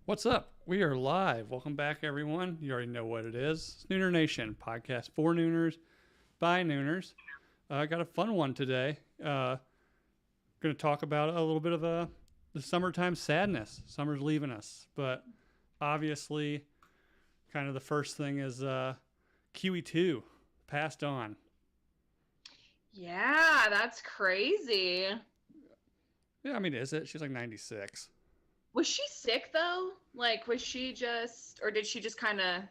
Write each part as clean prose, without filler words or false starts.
What's up? We are live. Welcome back, everyone. You already know what it is. It's Nooner Nation podcast for Nooners by Nooners. I got a fun one today. Going to talk about a little bit of the summertime sadness. Summer's leaving us, but obviously, kind of the first thing is QE2 passed on. Yeah, that's crazy. Yeah, I mean, is it? She's like 96. Was she sick though? Like, was she just, or did she just kind of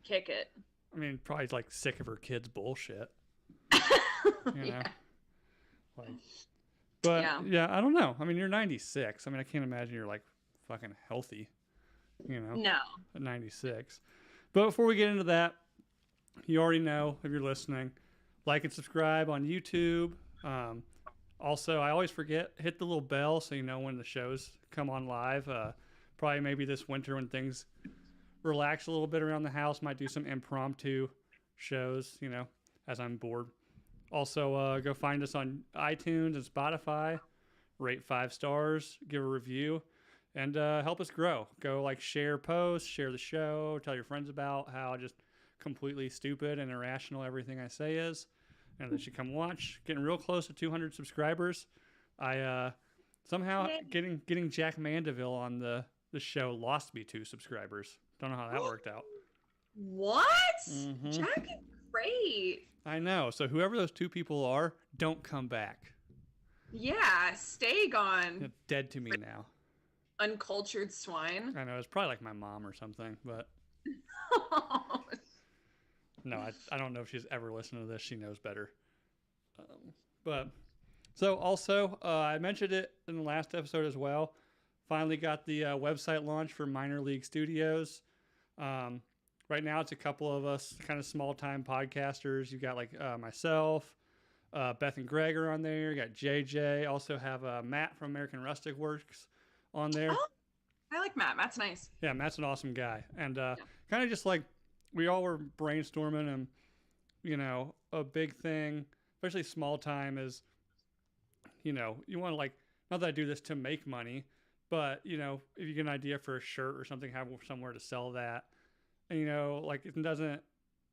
kick it? I mean, probably like sick of her kids' bullshit. You know, Yeah. like. But Yeah. yeah, I don't know. I mean, you're 96. I mean, I can't imagine you're like fucking healthy, No. at 96. But before we get into that, you already know if you're listening, like and subscribe on YouTube. Also, I always forget, hit the little bell so you know when the shows come on live. Probably maybe this winter when things relax a little bit around the house, might do some impromptu shows, as I'm bored. Also, go find us on iTunes and Spotify. Rate 5 stars, give a review, and help us grow. Go share posts, share the show, tell your friends about how just completely stupid and irrational everything I say is, and they should come watch. Getting real close to 200 subscribers. I somehow Yay. getting Jack Mandeville on the show lost me 2 subscribers. Don't know how that worked out. What? Mhm. Jack is great. I know. So whoever those 2 people are, don't come back. Yeah, stay gone. They're dead to me now. Uncultured swine. I know it's probably like my mom or something, but no, I don't know if she's ever listened to this. She knows better. But so also, I mentioned it in the last episode as well. Finally got the website launch for Minor League Studios. Right now, it's a couple of us, kind of small time podcasters. You got myself, Beth and Greg are on there. You got JJ. Also have Matt from American Rustic Works on there. Oh, I like Matt. Matt's nice. Yeah, Matt's an awesome guy. And kind of just like we all were brainstorming, and, a big thing, especially small time, is, you want to not that I do this to make money, but, if you get an idea for a shirt or something, have somewhere to sell that. And, it doesn't,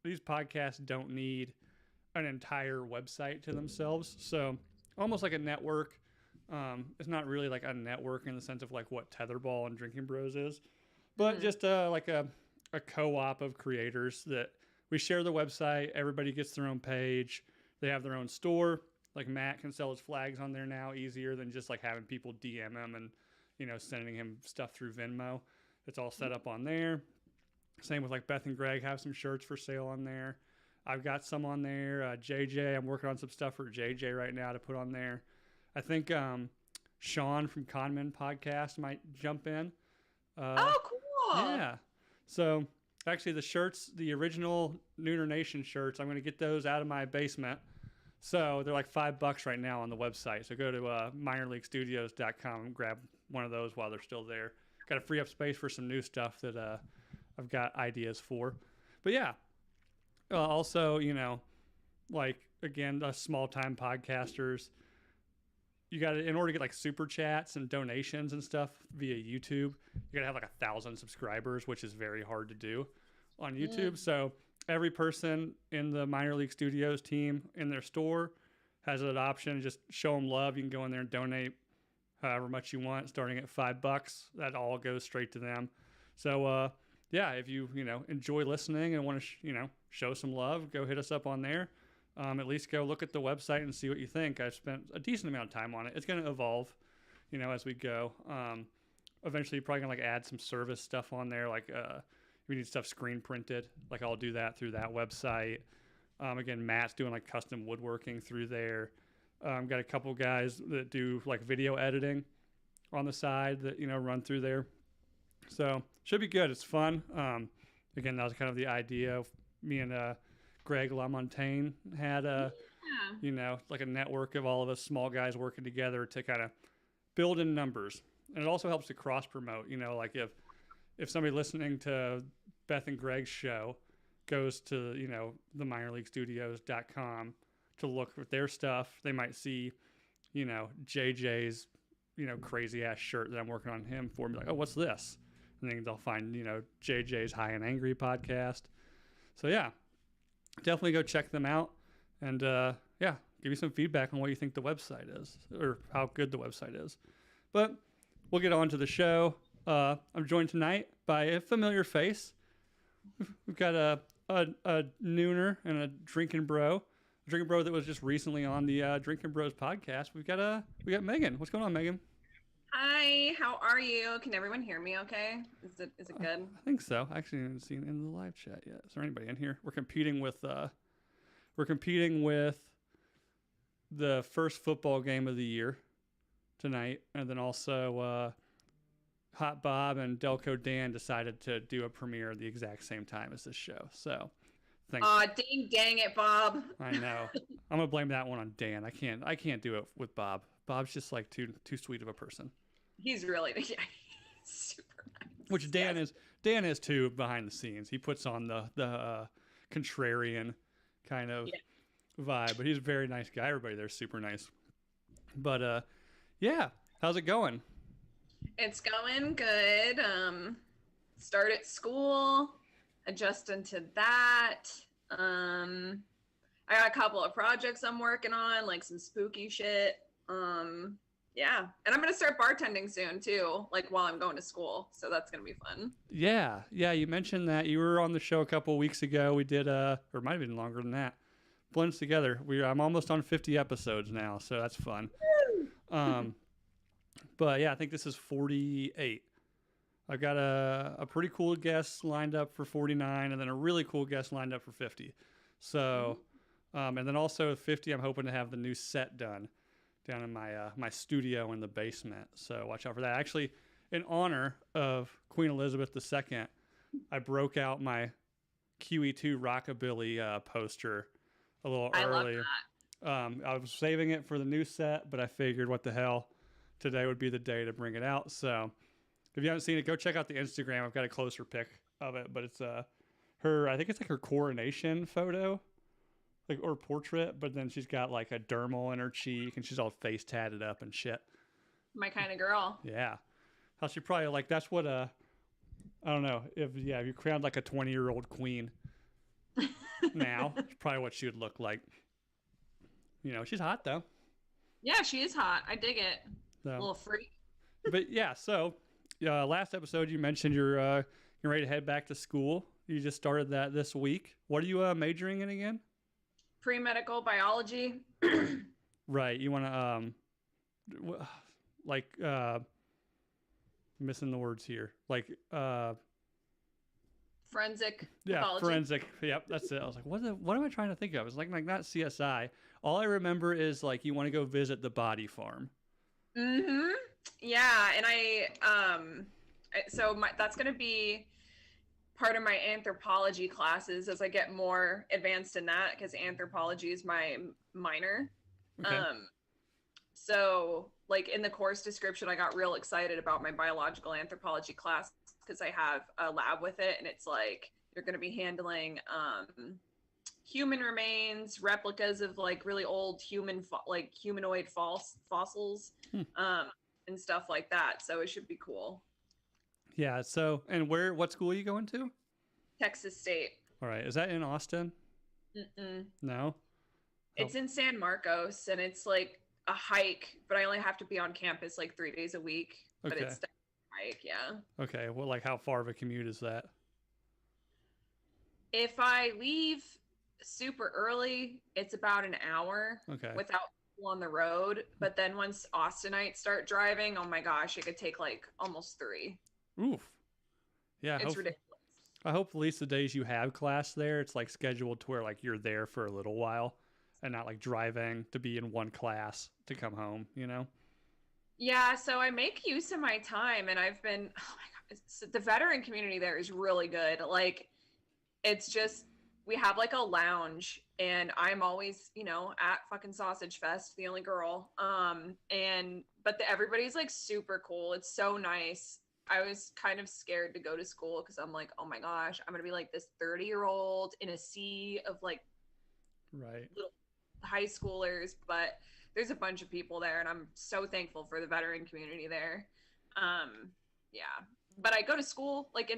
these podcasts don't need an entire website to themselves. So almost like a network. It's not really like a network in the sense of like what Tetherball and Drinking Bros is, but just like a co-op of creators that we share the website. Everybody gets their own page. They have their own store. Like Matt can sell his flags on there now easier than just like having people DM him and, sending him stuff through Venmo. It's all set up on there. Same with like Beth and Greg have some shirts for sale on there. I've got some on there. JJ, I'm working on some stuff for JJ right now to put on there. I think Sean from Conman Podcast might jump in. Oh, cool. Yeah. So actually the shirts, the original Nooner Nation shirts, I'm going to get those out of my basement. So they're like $5 right now on the website. So go to minorleaguestudios.com and grab one of those while they're still there. Got to free up space for some new stuff that I've got ideas for. But yeah, also, again, us small time podcasters, you got to, in order to get like super chats and donations and stuff via YouTube, you got to have like 1,000 subscribers, which is very hard to do on YouTube. So every person in the Minor League Studios team in their store has an option. Just show them love. You can go in there and donate however much you want, starting at $5. That all goes straight to them. So, yeah, if you, enjoy listening and want to, show some love, go hit us up on there. At least go look at the website and see what you think. I've spent a decent amount of time on it. It's going to evolve, as we go. Eventually, you're probably going to add some service stuff on there. If we need stuff screen printed, I'll do that through that website. Again, Matt's doing custom woodworking through there. Got a couple guys that do video editing on the side that, run through there. So should be good. It's fun. Again, that was kind of the idea of me and Greg LaMontagne had a network of all of us small guys working together to kind of build in numbers. And it also helps to cross promote, if somebody listening to Beth and Greg's show goes to, the minorleaguestudios.com to look at their stuff, they might see, JJ's, crazy ass shirt that I'm working on him for, and be like, oh, what's this? And then they'll find, JJ's High and Angry podcast. So yeah, definitely go check them out. And yeah, give me some feedback on what you think the website is or how good the website is. But we'll get on to the show. I'm joined tonight by a familiar face. We've got a nooner and a drinking bro. A drinking bro that was just recently on the Drinking Bros podcast. We got Megan. What's going on, Megan? Hi, how are you? Can everyone hear me okay? Is it good? I think so. I actually haven't seen in the live chat yet. Is there anybody in here? We're competing with the first football game of the year tonight, and then also Hot Bob and Delco Dan decided to do a premiere at the exact same time as this show. So thanks. Dang it, Bob. I know. I'm gonna blame that one on Dan. I can't do it with Bob. Bob's just like too sweet of a person. He's really super nice. Which Dan is too behind the scenes. He puts on the contrarian kind of vibe, but he's a very nice guy. Everybody there's super nice. But yeah, how's it going? It's going good. Started school, adjusting to that. I got a couple of projects I'm working on, like some spooky shit. Yeah, and I'm gonna start bartending soon too, like while I'm going to school, so that's gonna be fun. Yeah, you mentioned that you were on the show a couple of weeks ago. We did or it might have been longer than that. Blends together. I'm almost on 50 episodes now, so that's fun. But yeah, I think this is 48. I've got a pretty cool guest lined up for 49, and then a really cool guest lined up for 50. So, and then also at 50, I'm hoping to have the new set done down in my studio in the basement. So watch out for that. Actually, in honor of Queen Elizabeth II, I broke out my QE2 Rockabilly poster a little early. I love that. I was saving it for the new set, but I figured what the hell, today would be the day to bring it out. So if you haven't seen it, go check out the Instagram. I've got a closer pic of it, but it's her, I think it's like her coronation photo. Like or portrait, but then she's got like a dermal in her cheek and she's all face tatted up and shit. My kind of girl. Yeah. How she probably like that's what I don't know, if you crowned like a 20-year-old queen now, it's probably what she would look like. She's hot though. Yeah, she is hot. I dig it. So, a little freak. But yeah, so last episode you mentioned you're ready to head back to school. You just started that this week. What are you majoring in again? Pre-medical biology. Right. You want to missing the words here. Like forensic pathology. Forensic. Yep, that's it. I was like, what am I trying to think of? It's like not CSI. All I remember is like you want to go visit the body farm. Mm-hmm. Yeah, and that's going to be part of my anthropology classes as I get more advanced in that, because anthropology is my minor. Okay. So like in the course description, I got real excited about my biological anthropology class because I have a lab with it, and it's like you're going to be handling human remains, replicas of like really old humanoid fossils, and stuff like that. So it should be cool. Yeah. So, and what school are you going to? Texas State. All right. Is that in Austin? Mm-mm. No. It's in San Marcos, and it's like a hike, but I only have to be on campus like 3 days a week. Okay. But it's a hike, yeah. Okay. Well, like how far of a commute is that? If I leave super early, it's about an hour. Okay. Without people on the road. But then once Austinites start driving, oh my gosh, it could take like almost 3. Oof. Yeah. It's ridiculous. I hope at least the days you have class there, it's like scheduled to where like you're there for a little while and not like driving to be in one class to come home, Yeah, so I make use of my time, and I've been, oh my God, the veteran community there is really good. Like, it's just, we have like a lounge, and I'm always, at fucking Sausage Fest, the only girl. But everybody's like super cool. It's so nice. I was kind of scared to go to school because I'm like, oh my gosh, I'm going to be like this 30-year-old in a sea of like little high schoolers. But there's a bunch of people there, and I'm so thankful for the veteran community there. Yeah. but I go to school like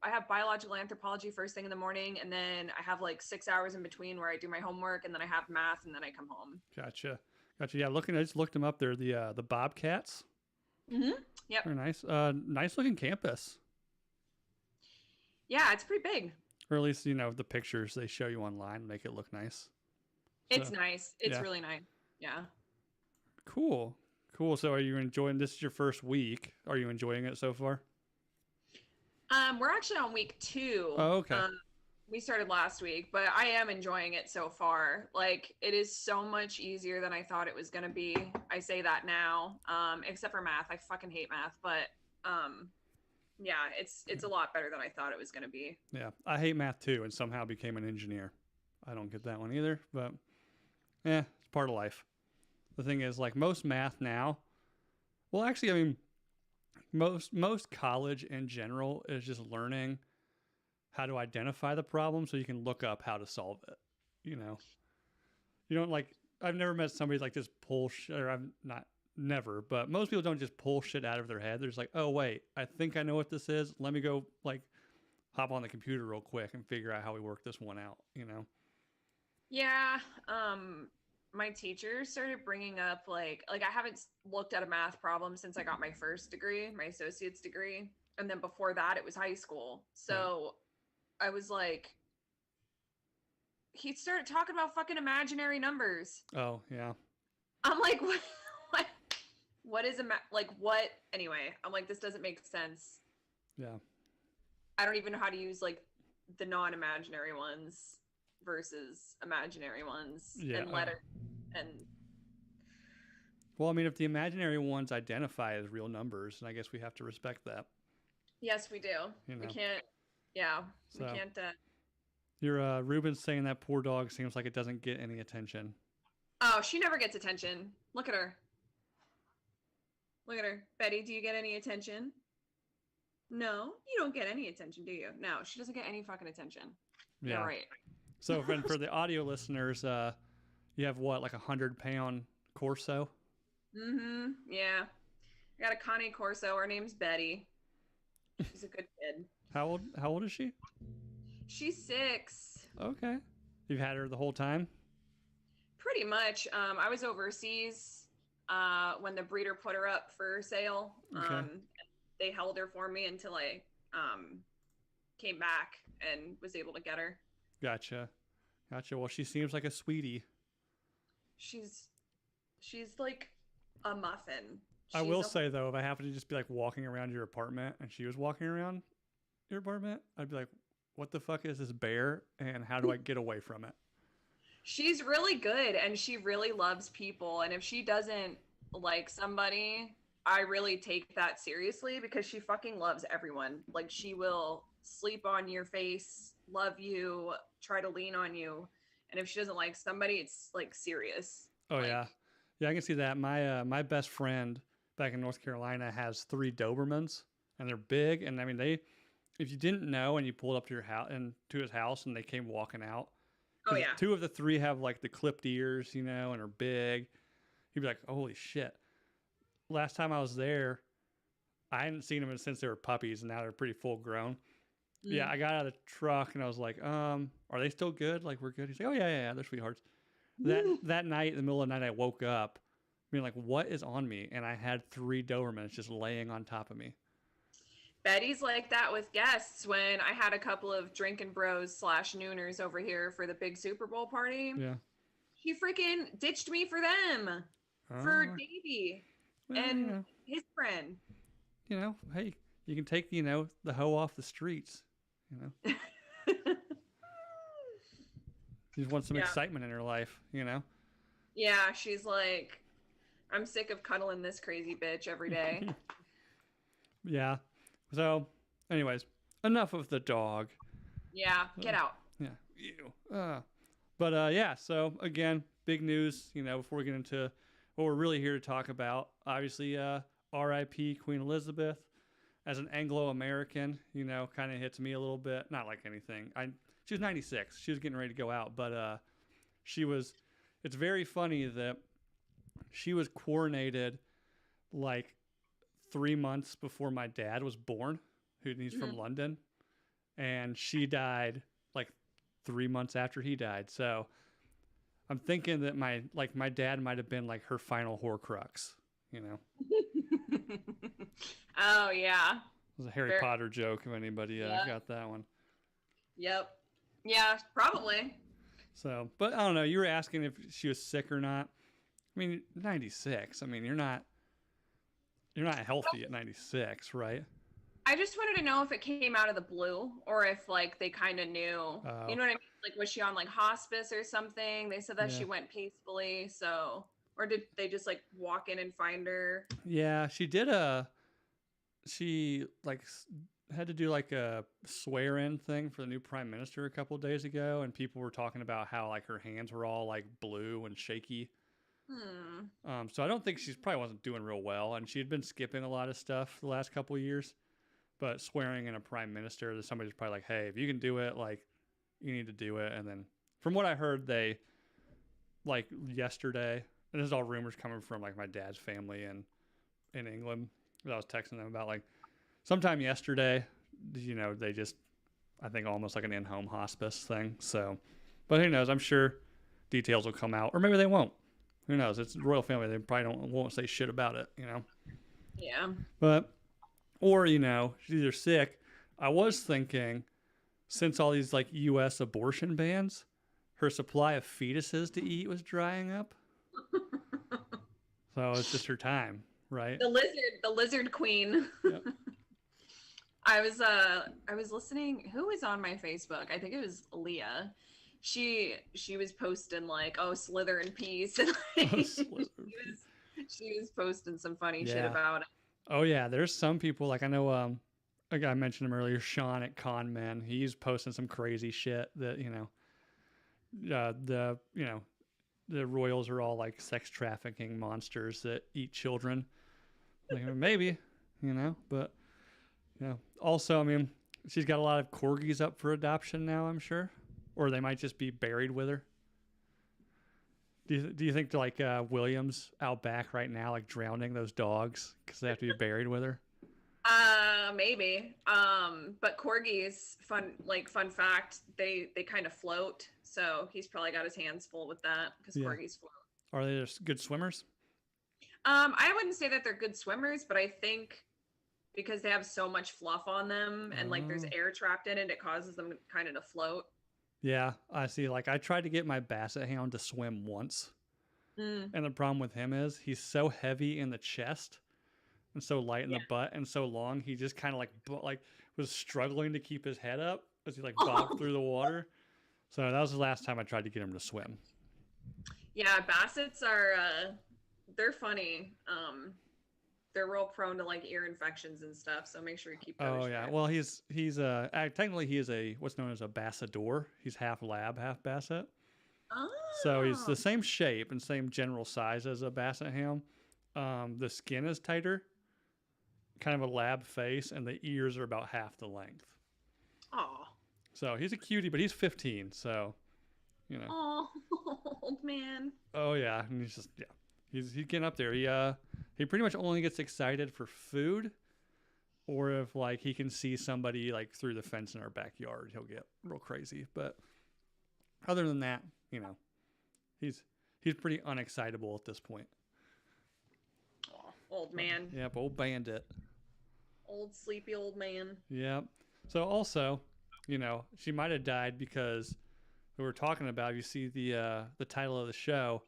I have biological anthropology first thing in the morning, and then I have like 6 hours in between where I do my homework, and then I have math, and then I come home. Gotcha. Gotcha. Yeah, I just looked them up. They're the Bobcats. Yep. They're nice. Nice looking campus. Yeah, it's pretty big. Or at least, the pictures they show you online make it look nice. It's nice. It's yeah. really nice. Yeah. Cool. Cool. So are you enjoying this? Is your first week. Are you enjoying it so far? We're actually on week 2. Oh, okay. We started last week, but I am enjoying it so far. Like, it is so much easier than I thought it was going to be. I say that now, except for math. I fucking hate math, but yeah, it's a lot better than I thought it was going to be. Yeah, I hate math too, and somehow became an engineer. I don't get that one either, but it's part of life. The thing is, like most math now, well, actually, I mean, most college in general is just learning how to identify the problem so you can look up how to solve it. You don't like. I've never met somebody like just pull shit, or I've not never, but most people don't just pull shit out of their head. They're just like, oh wait, I think I know what this is. Let me go like hop on the computer real quick and figure out how we work this one out. Yeah. My teacher started bringing up like I haven't looked at a math problem since I got my first degree, my associate's degree, and then before that it was high school. So I was like, he started talking about fucking imaginary numbers. Oh yeah. I'm like, what is what? Anyway, I'm like, this doesn't make sense. Yeah. I don't even know how to use like the non-imaginary ones versus imaginary ones and letters and. Well, I mean, if the imaginary ones identify as real numbers, then I guess we have to respect that. Yes, we do. We can't. Yeah, so, we can't. Your Ruben's saying that poor dog seems like it doesn't get any attention. Oh, she never gets attention. Look at her. Look at her. Betty, do you get any attention? No, you don't get any attention, do you? No, she doesn't get any fucking attention. Yeah. You're right. So for the audio listeners, you have what, like 100-pound Corso? Mm-hmm. Yeah. I got a Connie Corso. Her name's Betty. She's a good kid. How old is she? She's 6. Okay. You've had her the whole time? Pretty much. I was overseas when the breeder put her up for sale. Okay. They held her for me until I came back and was able to get her. Gotcha. Well, she seems like a sweetie. She's like a muffin. I will say though, if I happen to just be like walking around your apartment and she was walking around your apartment, I'd be like, what the fuck is this bear and how do I get away from it? She's really good and she really loves people, and if she doesn't like somebody, I really take that seriously because she fucking loves everyone. Like, she will sleep on your face, love you, try to lean on you, and if she doesn't like somebody, it's like serious. Oh yeah, I can see that. My best friend back in North Carolina has 3 Dobermans, and they're big, and I mean if you didn't know and you pulled up to your house and to his house and they came walking out, 2 of the 3 have like the clipped ears, and are big. You'd be like, holy shit. Last time I was there, I hadn't seen them since they were puppies, and now they're pretty full grown. Yeah, I got out of the truck and I was like, are they still good? Like, we're good? He's like, oh yeah, they're sweethearts. That night, in the middle of the night, I woke up being like, what is on me? And I had 3 Dobermans just laying on top of me. Betty's like that with guests. When I had a couple of drinking bros / nooners over here for the big Super Bowl party, she freaking ditched me for them, for Davey and his friend. Hey, you can take, the hoe off the streets, You just want some excitement in her life, Yeah, she's like, I'm sick of cuddling this crazy bitch every day. Yeah. So, anyways, enough of the dog. Yeah, get out. Yeah, ew. But yeah, so again, big news, before we get into what we're really here to talk about. Obviously, R.I.P. Queen Elizabeth. As an Anglo-American, kind of hits me a little bit. Not like anything. She was 96. She was getting ready to go out, but it's very funny that she was coronated like 3 months before my dad was born, he's from London, and she died like 3 months after he died. So I'm thinking that my dad might have been like her final Horcrux, you know. Oh yeah. It was a Harry Potter joke if anybody got that one. Yep. Yeah, probably. So, but I don't know. You were asking if she was sick or not. I mean, 96. I mean, you're not healthy at 96, right? I just wanted to know if it came out of the blue or if like they kind of knew. You know what I mean? Like, was she on like hospice or something? They said that she went peacefully. So, or did they just like walk in and find her? Yeah, she like had to do like a swear-in thing for the new prime minister a couple of days ago, and people were talking about how like her hands were all like blue and shaky. So I don't think she's probably wasn't doing real well, and she had been skipping a lot of stuff the last couple of years. But swearing in a prime minister, somebody's probably like, "Hey, if you can do it, like, you need to do it." And then, from what I heard, they like yesterday, and this is all rumors coming from like my dad's family in England. I was texting them about like sometime yesterday, you know, they just, I think almost like an in-home hospice thing. So, but who knows? I'm sure details will come out, or maybe they won't. Who knows? It's the royal family. They probably won't say shit about it, you know? Yeah. But, or, you know, she's either sick. I was thinking, since all these like U.S. abortion bans, her supply of fetuses to eat was drying up. So it's just her time, right? The lizard queen. Yep. I was listening. Who was on my Facebook? I think it was Leah. She was posting like, "Oh, slither in peace," and like, she was posting some funny shit about it. Oh yeah, there's some people like I know. A guy I mentioned him earlier, Sean at Con Men. He's posting some crazy shit that the royals are all like sex trafficking monsters that eat children. Like, maybe, but. Yeah. Also, I mean, she's got a lot of corgis up for adoption now, I'm sure, or they might just be buried with her. Do you think like William's out back right now, like drowning those dogs because they have to be buried with her? Maybe. But corgis, fun fact, they kind of float, so he's probably got his hands full with that because corgis float. Are they just good swimmers? I wouldn't say that they're good swimmers, but I think because they have so much fluff on them and like there's air trapped in it, it causes them kind of to float. Yeah, I see. Like I tried to get my basset hound to swim once. And the problem with him is he's so heavy in the chest and so light in the butt and so long. He just kind of like was struggling to keep his head up as he like bobbed through the water. So that was the last time I tried to get him to swim. Yeah, bassets are, they're funny. They're real prone to like ear infections and stuff, so make sure you keep those. Oh yeah, well he's technically he is a what's known as a bassador. He's half lab, half basset. Oh. So he's the same shape and same general size as a basset hound. The skin is tighter, kind of a lab face, and the ears are about half the length. Oh. So he's a cutie, but he's 15, so Oh, old man. Oh yeah, and he's getting up there. He pretty much only gets excited for food, or if like he can see somebody like through the fence in our backyard, he'll get real crazy. But other than that, he's pretty unexcitable at this point. Oh, old man. Yep, old bandit. Old sleepy old man. Yep. So also, she might have died because we were talking about. You see the title of the show.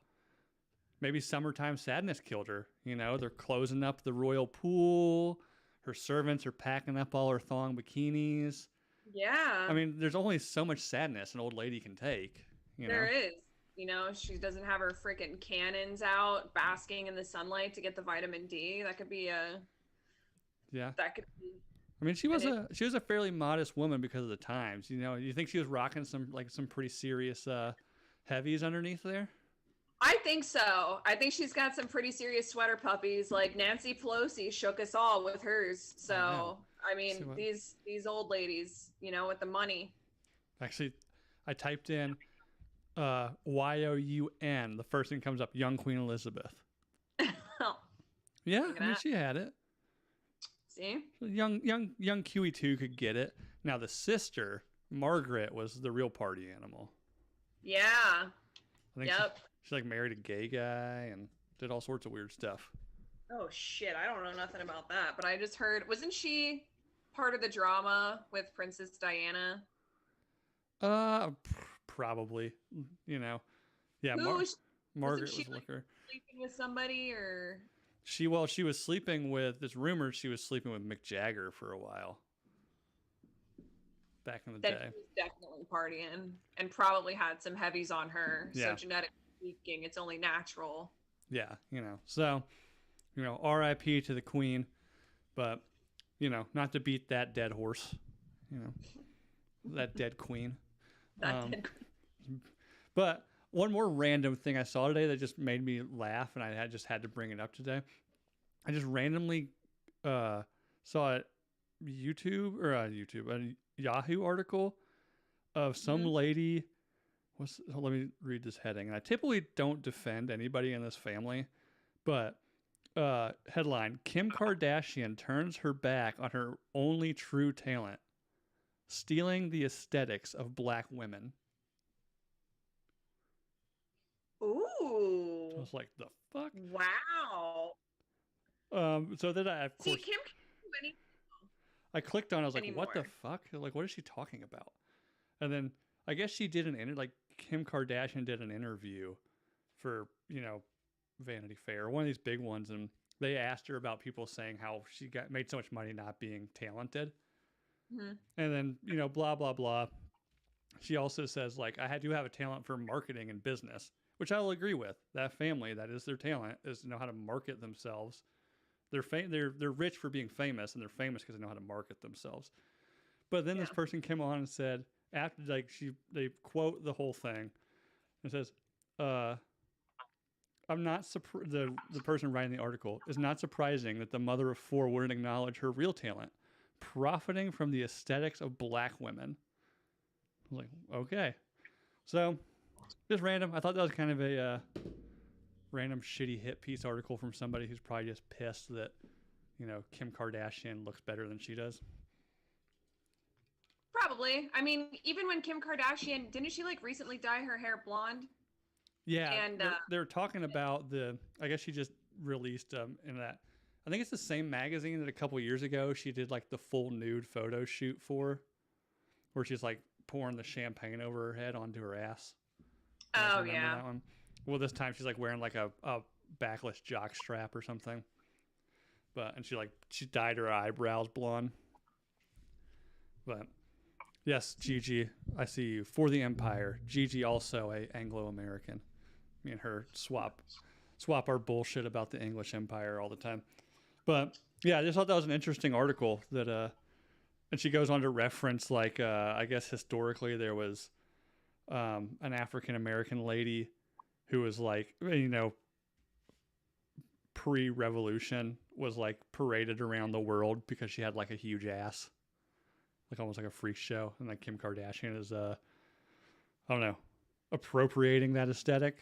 Maybe Summertime Sadness killed her. They're closing up the royal pool. Her servants are packing up all her thong bikinis. Yeah. I mean, there's only so much sadness an old lady can take. There is. She doesn't have her freaking cannons out basking in the sunlight to get the vitamin D. That could be a... Yeah. That could be... I mean, she was a fairly modest woman because of the times. You think she was rocking some pretty serious heavies underneath there? I think so. I think she's got some pretty serious sweater puppies. Like Nancy Pelosi shook us all with hers. So, I mean, these old ladies, with the money. Actually, I typed in YOUN. The first thing comes up, young Queen Elizabeth. Yeah, I mean, she had it. See? So young QE2 could get it. Now the sister, Margaret, was the real party animal. Yeah. I think she like married a gay guy and did all sorts of weird stuff. Oh shit, I don't know nothing about that, but I just heard, wasn't she part of the drama with Princess Diana? Probably. You know, yeah. Margaret was like her. Sleeping with somebody, or She was sleeping with. There's rumors she was sleeping with Mick Jagger for a while. Back in the day. She was definitely partying and probably had some heavies on her. Yeah. So genetically speaking, it's only natural. Yeah, you know. So, you know, R.I.P. to the Queen, but you know, not to beat that dead horse. You know, that dead queen. But one more random thing I saw today that just made me laugh, and I just had to bring it up today. I just randomly saw a Yahoo article of some lady. Let me read this heading. And I typically don't defend anybody in this family, but headline: Kim Kardashian turns her back on her only true talent, stealing the aesthetics of black women. Ooh. I was like, the fuck? Wow. So then I, of course, Kim can't do anything I clicked on it. I was like, anymore. what the fuck? Like, what is she talking about? And then I guess she did like Kim Kardashian did an interview for, you know, Vanity Fair, one of these big ones. And they asked her about people saying how she made so much money not being talented. Mm-hmm. And then, you know, blah, blah, blah. She also says, like, I do have a talent for marketing and business, which I will agree with. That family, that is their talent, is to know how to market themselves. They're rich for being famous, and they're famous because they know how to market themselves. But then this person came on and said, after like they quote the whole thing, and says, "I'm not the person writing the article is not surprising that the mother of four wouldn't acknowledge her real talent, profiting from the aesthetics of black women." I was like, okay, so just random. I thought that was kind of a random shitty hit piece article from somebody who's probably just pissed that, you know, Kim Kardashian looks better than she does. Probably. I mean, even when Kim Kardashian, didn't she like recently dye her hair blonde? Yeah, and they're talking about I guess she just released in that, I think it's the same magazine that a couple years ago she did like the full nude photo shoot for, where she's like pouring the champagne over her head onto her ass. Oh yeah. That one? Well, this time she's like wearing like a backless jock strap or something. And she dyed her eyebrows blonde. But yes, Gigi, I see you. For the Empire. Gigi also a Anglo-American. Me and her swap our bullshit about the English Empire all the time. But yeah, I just thought that was an interesting article that and she goes on to reference like I guess historically there was an African American lady who was like, you know, pre-revolution was like paraded around the world because she had like a huge ass, like almost like a freak show. And like Kim Kardashian is I don't know, appropriating that aesthetic.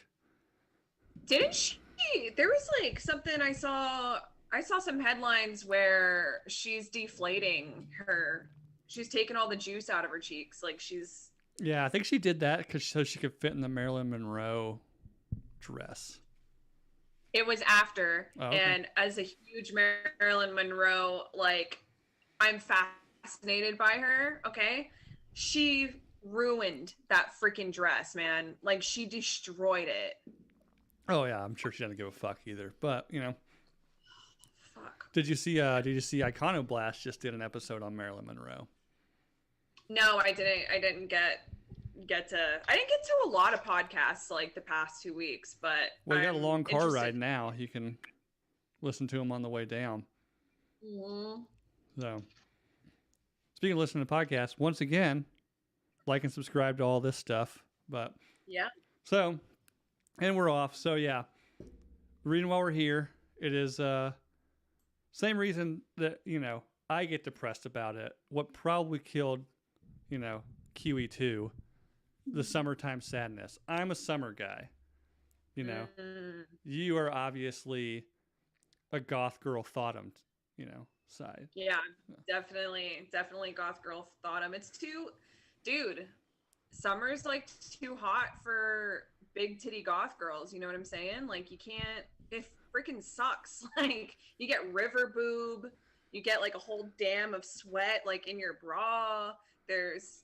Didn't she? There was like something I saw some headlines where she's deflating she's taking all the juice out of her cheeks, like she's. Yeah, I think she did that so she could fit in the Marilyn Monroe dress. It was after. Oh, okay. And as a huge Marilyn Monroe, like, I'm fascinated by her, okay? She ruined that freaking dress, man. Like, she destroyed it. Oh yeah, I'm sure she doesn't give a fuck either. But, you know. Fuck. Did you see Iconoblast just did an episode on Marilyn Monroe? No, I didn't get to a lot of podcasts like the past 2 weeks, but well, you got a long car ride now. You can listen to them on the way down. Mm-hmm. So, speaking of listening to podcasts, once again, like and subscribe to all this stuff. But yeah. So, and we're off. So yeah, reading while we're here. It is same reason that, you know, I get depressed about it. What probably killed, you know, QE2. The summertime sadness. I'm a summer guy. You know, you are obviously a Goth Girl Thotumn, you know, side. Yeah, definitely Goth Girl Thotumn. It's too, dude. Summer's like too hot for big titty goth girls. You know what I'm saying? Like you can't. It freaking sucks. Like you get river boob. You get like a whole dam of sweat like in your bra. There's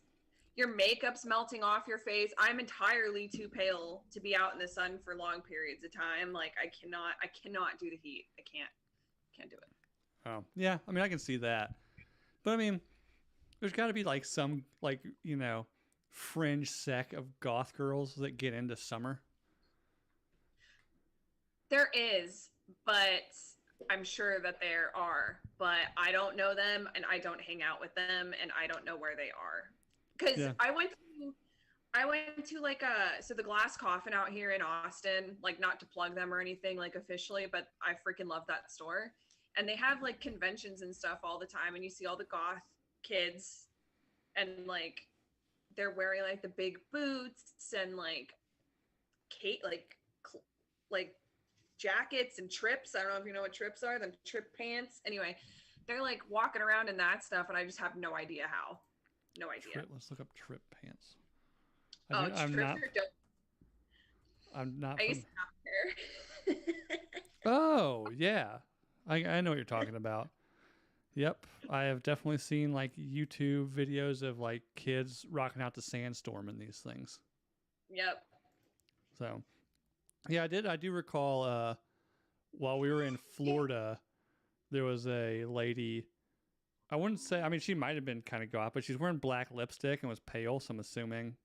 your makeup's melting off your face. I'm entirely too pale to be out in the sun for long periods of time. Like I cannot do the heat. I can't do it. Oh, yeah. I mean, I can see that. But I mean, there's got to be like some, like, fringe sect of goth girls that get into summer. There is, but I'm sure that there are. But I don't know them and I don't hang out with them and I don't know where they are. Because I went to like so the Glass Coffin out here in Austin, like not to plug them or anything like officially, but I freaking love that store. And they have like conventions and stuff all the time, and you see all the goth kids, and like they're wearing like the big boots and like like jackets and trips. I don't know if you know what trips are, them trip pants. Anyway, they're like walking around in that stuff, and I just have no idea how. No idea. Let's look up trip pants. I'm not. I used to have hair. Oh yeah. I know what you're talking about. Yep. I have definitely seen like YouTube videos of like kids rocking out the sandstorm in these things. Yep. So, yeah, I do recall while we were in Florida, there was a lady, I wouldn't say, I mean, she might have been kind of goth, but she's wearing black lipstick and was pale. So I'm assuming,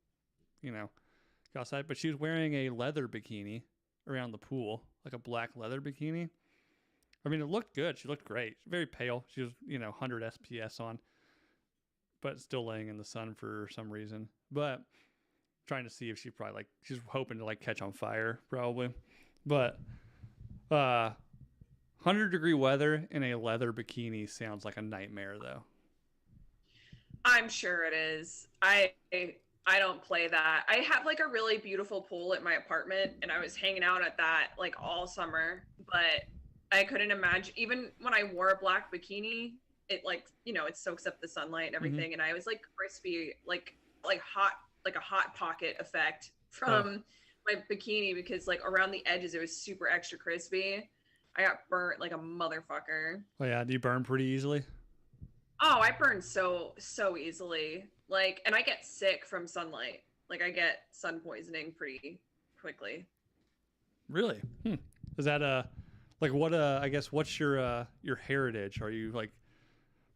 outside, but she was wearing a leather bikini around the pool, like a black leather bikini. I mean, it looked good. She looked great. Very pale. She was, 100 SPS on, but still laying in the sun for some reason. But trying to see if she's hoping to like catch on fire probably. But 100-degree weather in a leather bikini sounds like a nightmare though. I'm sure it is. I don't play that. I have like a really beautiful pool at my apartment, and I was hanging out at that like all summer, but I couldn't imagine, even when I wore a black bikini, it like, it soaks up the sunlight and everything. Mm-hmm. And I was like crispy, like hot, like a hot pocket effect from my bikini, because like around the edges, it was super extra crispy. I got burnt like a motherfucker. Oh yeah. Do you burn pretty easily? Oh, I burn so easily. Like, and I get sick from sunlight. Like I get sun poisoning pretty quickly. Really? Is that like what I guess what's your heritage? Are you like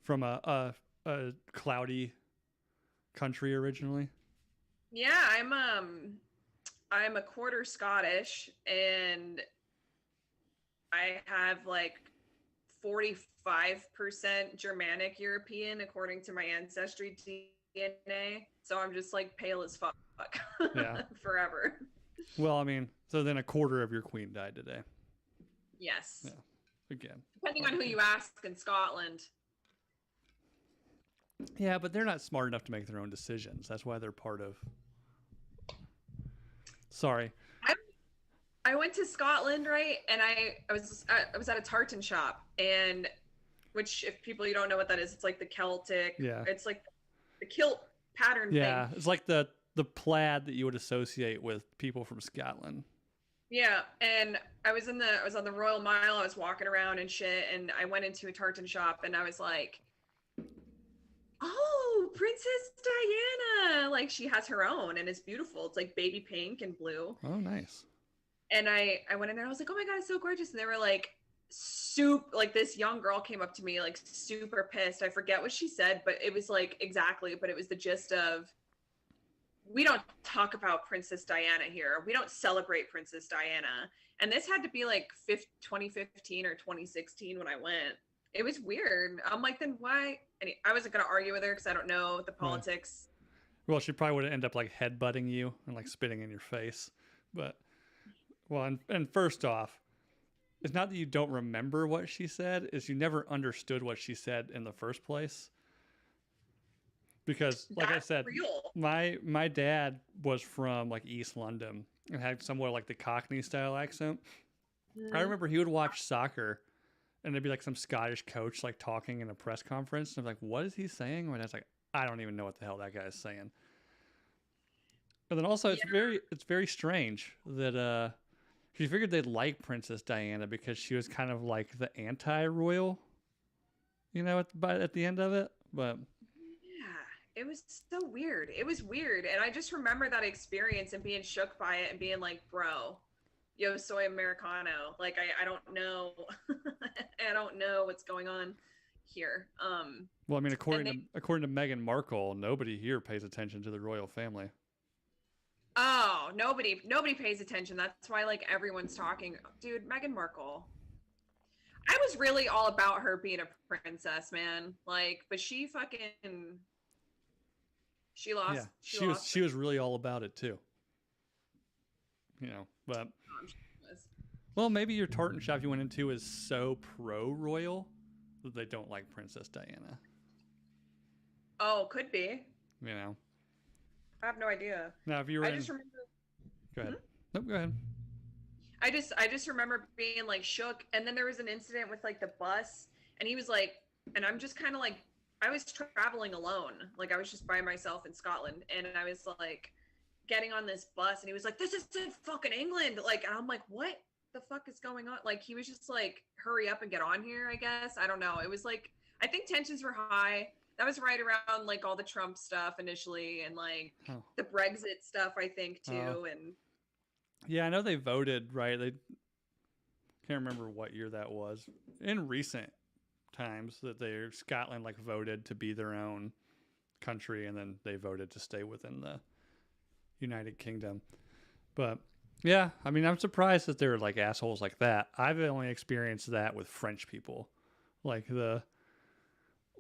from a cloudy country originally? Yeah, I'm a quarter Scottish, and I have like 45% Germanic European according to my ancestry DNA. So I'm just like pale as fuck. Yeah. Forever. Well, I mean, so then a quarter of your queen died today. Yes. Yeah. Again. Depending on who you ask in Scotland. Yeah, but they're not smart enough to make their own decisions. That's why they're part of. Sorry. I went to Scotland, right? And I was at a tartan shop, and which, if you don't know what that is, it's like the Celtic. Yeah. It's like the kilt pattern thing. Yeah, it's like the plaid that you would associate with people from Scotland. Yeah, and I was on the Royal Mile. I was walking around and shit, and I went into a tartan shop, and I was like, "Oh, Princess Diana!" Like she has her own, and it's beautiful. It's like baby pink and blue. Oh, nice. And I went in there. And I was like, "Oh my god, it's so gorgeous!" And they were like, like this young girl came up to me like super pissed. I forget what she said, but it was like exactly. But it was the gist of, we don't talk about Princess Diana here. We don't celebrate Princess Diana. And this had to be like 2015 or 2016 when I went. It was weird. I'm like, then why? And I wasn't going to argue with her because I don't know the politics. Well, she probably would end up like headbutting you and like spitting in your face. But, well, and first off, it's not that you don't remember what she said, it's you never understood what she said in the first place. Because, like I said, my dad was from like East London and had somewhat like the Cockney style accent. Mm-hmm. I remember he would watch soccer and there'd be like some Scottish coach like talking in a press conference. And I'm like, what is he saying? And I was like, I don't even know what the hell that guy is saying. And then also, it's very strange that you figured they'd like Princess Diana because she was kind of like the anti-royal, you know, at the end of it. But yeah, it was so weird. It was weird, and I just remember that experience and being shook by it and being like, bro, yo soy americano, like I don't know. I don't know what's going on here. well, I mean, according to Meghan Markle, nobody here pays attention to the royal family. Oh, nobody pays attention. That's why like everyone's talking. Dude, Meghan Markle. I was really all about her being a princess, man. Like, but she fucking she lost. Yeah, She was really all about it too. You know, but was. well, maybe your tartan shop you went into is so pro royal that they don't like Princess Diana. Oh, could be. You know. I have no idea. Now, if you were I just remember. Go ahead. Nope, go ahead. I just remember being like shook, and then there was an incident with like the bus, and he was like, and I'm just kind of like, I was traveling alone, like I was just by myself in Scotland, and I was like getting on this bus, and he was like, "This isn't fucking England," like, and I'm like, "What the fuck is going on?" Like he was just like, "Hurry up and get on here," I guess. I don't know. It was like, I think tensions were high. That was right around like all the Trump stuff initially, and like the Brexit stuff, I think too. And yeah, I know they voted, right? They can't remember what year that was. In recent times, that Scotland like voted to be their own country, and then they voted to stay within the United Kingdom. But yeah, I mean, I'm surprised that they're like assholes like that. I've only experienced that with French people, like the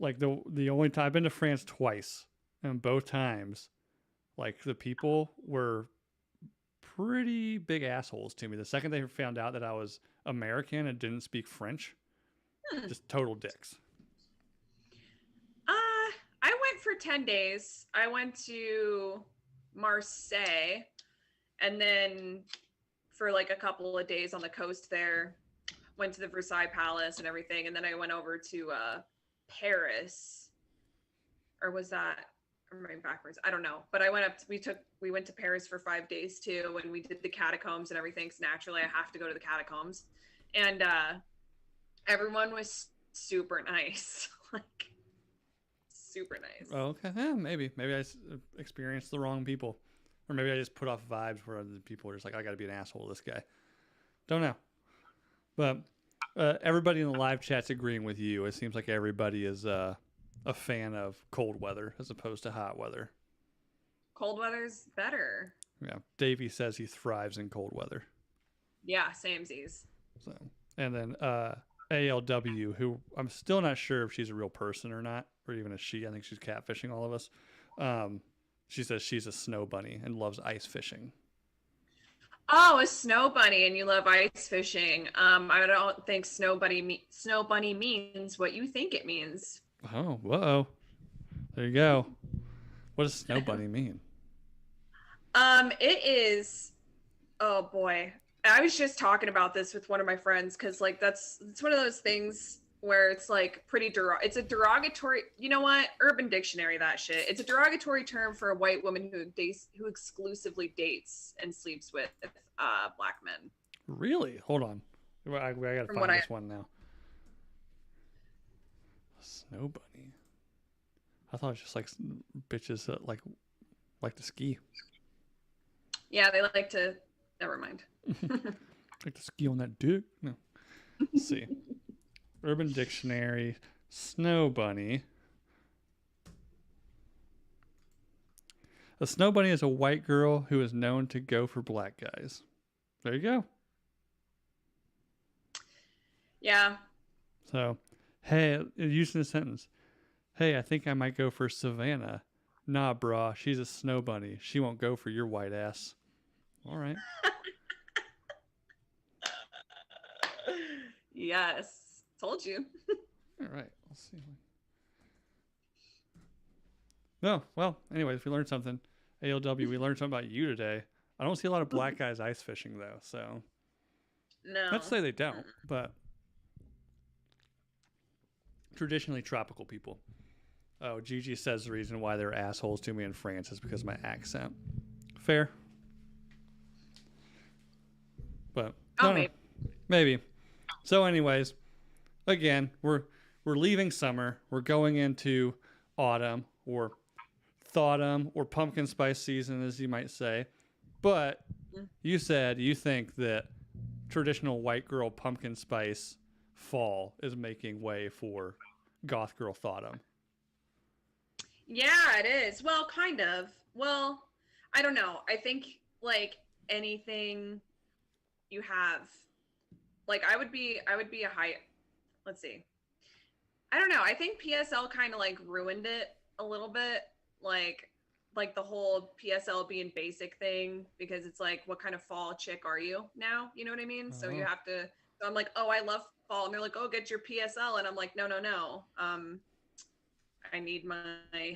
only time I've been to France twice, and both times, like the people were pretty big assholes to me. The second they found out that I was American and didn't speak French, just total dicks. I went for 10 days. I went to Marseille, and then for like a couple of days on the coast there, went to the Versailles Palace and everything, and then I went over to Paris, or was that, I'm going backwards, I don't know, but I went up we went to Paris for 5 days too, and we did the catacombs and everything, so naturally I have to go to the catacombs, and everyone was super nice. Like super nice. Oh, okay. Yeah, maybe I experienced the wrong people, or maybe I just put off vibes where other people are just like, I gotta be an asshole to this guy. Don't know. But everybody in the live chat's agreeing with you. It seems like everybody is a fan of cold weather as opposed to hot weather. Cold weather's better. Yeah. Davey says he thrives in cold weather. Yeah, samesies. So, and then ALW, who I'm still not sure if she's a real person or not, or even a she. I think she's catfishing all of us. She says she's a snow bunny and loves ice fishing. Oh, a snow bunny, and you love ice fishing. I don't think snow bunny means what you think it means. Oh, whoa. There you go. What does snow bunny mean? It is, oh boy. I was just talking about this with one of my friends, because like it's one of those things where it's like it's a derogatory, you know what? Urban Dictionary, that shit. It's a derogatory term for a white woman who exclusively dates and sleeps with black men. Really? Hold on. I gotta find this one now. Snow bunny. I thought it was just like bitches that like to ski. Yeah, they like to. Never mind. Like to ski on that dick? No. Let's see. Urban Dictionary, snow bunny. A snow bunny is a white girl who is known to go for black guys. There you go. Yeah. So, hey, using a sentence. Hey, I think I might go for Savannah. Nah, brah, she's a snow bunny. She won't go for your white ass. All right. Yes. Told you. All right. Let's see. No, well, anyways, we learned something. ALW, we learned something about you today. I don't see a lot of black guys ice fishing, though, so. No. Let's say they don't, but Traditionally tropical people. Oh, Gigi says the reason why they're assholes to me in France is because of my accent. Fair. But maybe. So anyways, again, we're leaving summer. We're going into autumn or Thotumn or pumpkin spice season, as you might say. But you said you think that traditional white girl pumpkin spice fall is making way for Goth Girl Thotumn. Yeah, it is. Well, kind of. Well, I don't know. I think like anything you have, like I would be a high. Let's see. I don't know. I think PSL kind of like ruined it a little bit. Like the whole PSL being basic thing, because it's like, what kind of fall chick are you now? You know what I mean? So you have to. So I'm like, oh, I love fall, and they're like, oh, get your PSL, and I'm like, no. I need my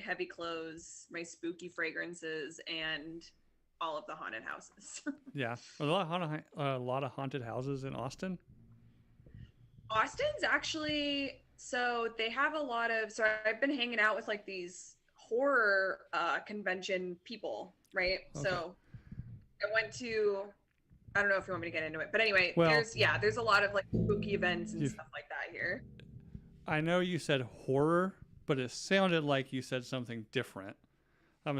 heavy clothes, my spooky fragrances, and all of the haunted houses. Yeah, a lot of haunted houses in Austin. Austin's actually, so they have a lot of. So I've been hanging out with like these horror convention people, right? Okay. So I went to. I don't know if you want me to get into it, but anyway, there's a lot of like spooky events and stuff like that here. I know you said horror, but it sounded like you said something different. I'm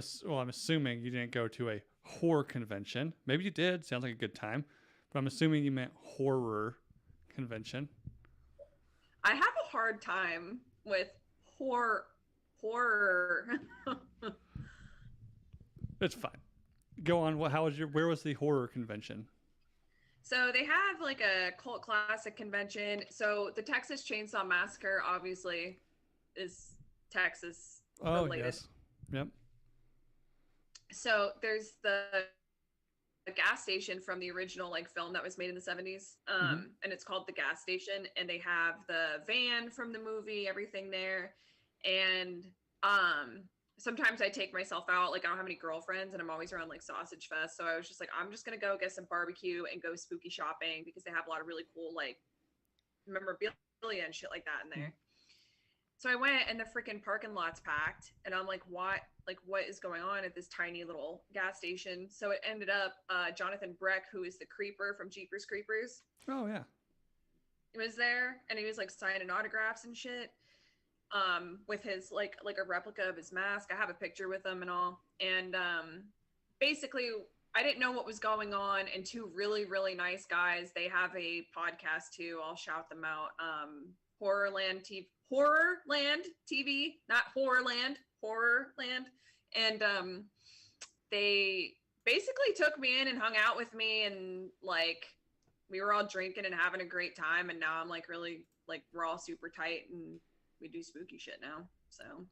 assuming you didn't go to a horror convention. Maybe you did. Sounds like a good time. But I'm assuming you meant horror convention. I have a hard time with horror. It's fine. Go on. Where was the horror convention? So they have like a cult classic convention. So the Texas Chainsaw Massacre obviously is Texas related. Yes. Yep. So there's the gas station from the original like film that was made in the 70s. And it's called The Gas Station, and they have the van from the movie, everything there. And sometimes I take myself out, like I don't have any girlfriends and I'm always around like Sausage Fest. So I was just like, I'm just going to go get some barbecue and go spooky shopping, because they have a lot of really cool like memorabilia and shit like that in there. So I went, and the freaking parking lot's packed, and I'm like, what is going on at this tiny little gas station? So it ended up Jonathan Breck, who is the Creeper from Jeepers Creepers. Oh yeah. He was there, and he was like signing autographs and shit. With his like a replica of his mask. I have a picture with him and all. And basically I didn't know what was going on, and two really, really nice guys. They have a podcast too. I'll shout them out. Horrorland TV, not Horrorland, Horrorland. And they basically took me in and hung out with me, and like we were all drinking and having a great time, and now I'm like really like we're all super tight and we do spooky shit now. So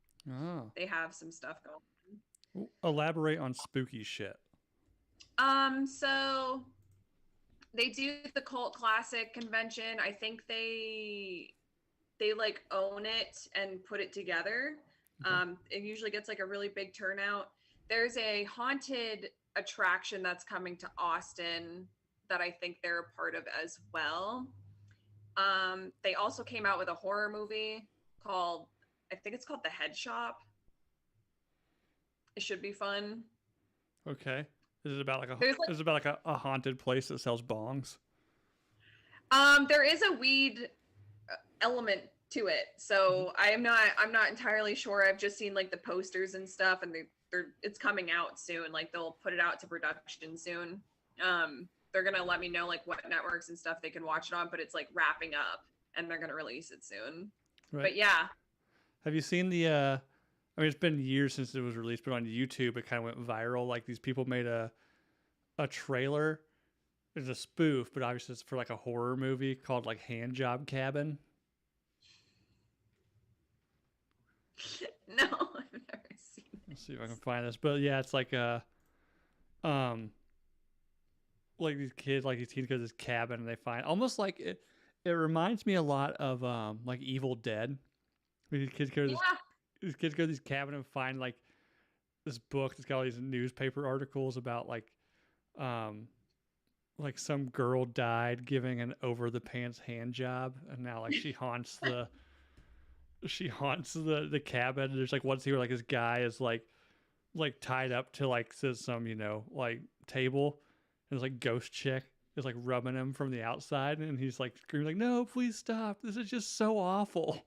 they have some stuff going. Elaborate on spooky shit. So they do the cult classic convention. I think they like own it and put it together. Okay. It usually gets like a really big turnout. There's a haunted attraction that's coming to Austin that I think they're a part of as well. They also came out with a horror movie called, I think it's called The Head Shop. It should be fun. Okay. Is it about like a haunted place that sells bongs? There is a weed element to it. So I'm not entirely sure. I've just seen like the posters and stuff, and it's coming out soon. Like they'll put it out to production soon. They're going to let me know like what networks and stuff they can watch it on, but it's like wrapping up and they're going to release it soon. Right. But yeah. Have you seen the I mean, it's been years since it was released, but on YouTube it kind of went viral. Like these people made a trailer. It's a spoof, but obviously it's for like a horror movie called like Hand Job Cabin. No, I've never seen it. Let's see if I can find this. But yeah, it's like like these kids go to this cabin and they find almost like it reminds me a lot of like Evil Dead. These kids go to this cabin and find like this book that's got all these newspaper articles about like some girl died giving an over the pants hand job, and now like she haunts she haunts the cabin. There's like one scene where like this guy is like tied up to like some like table, and this like ghost chick is like rubbing him from the outside, and he's like screaming like, "No, please stop! This is just so awful."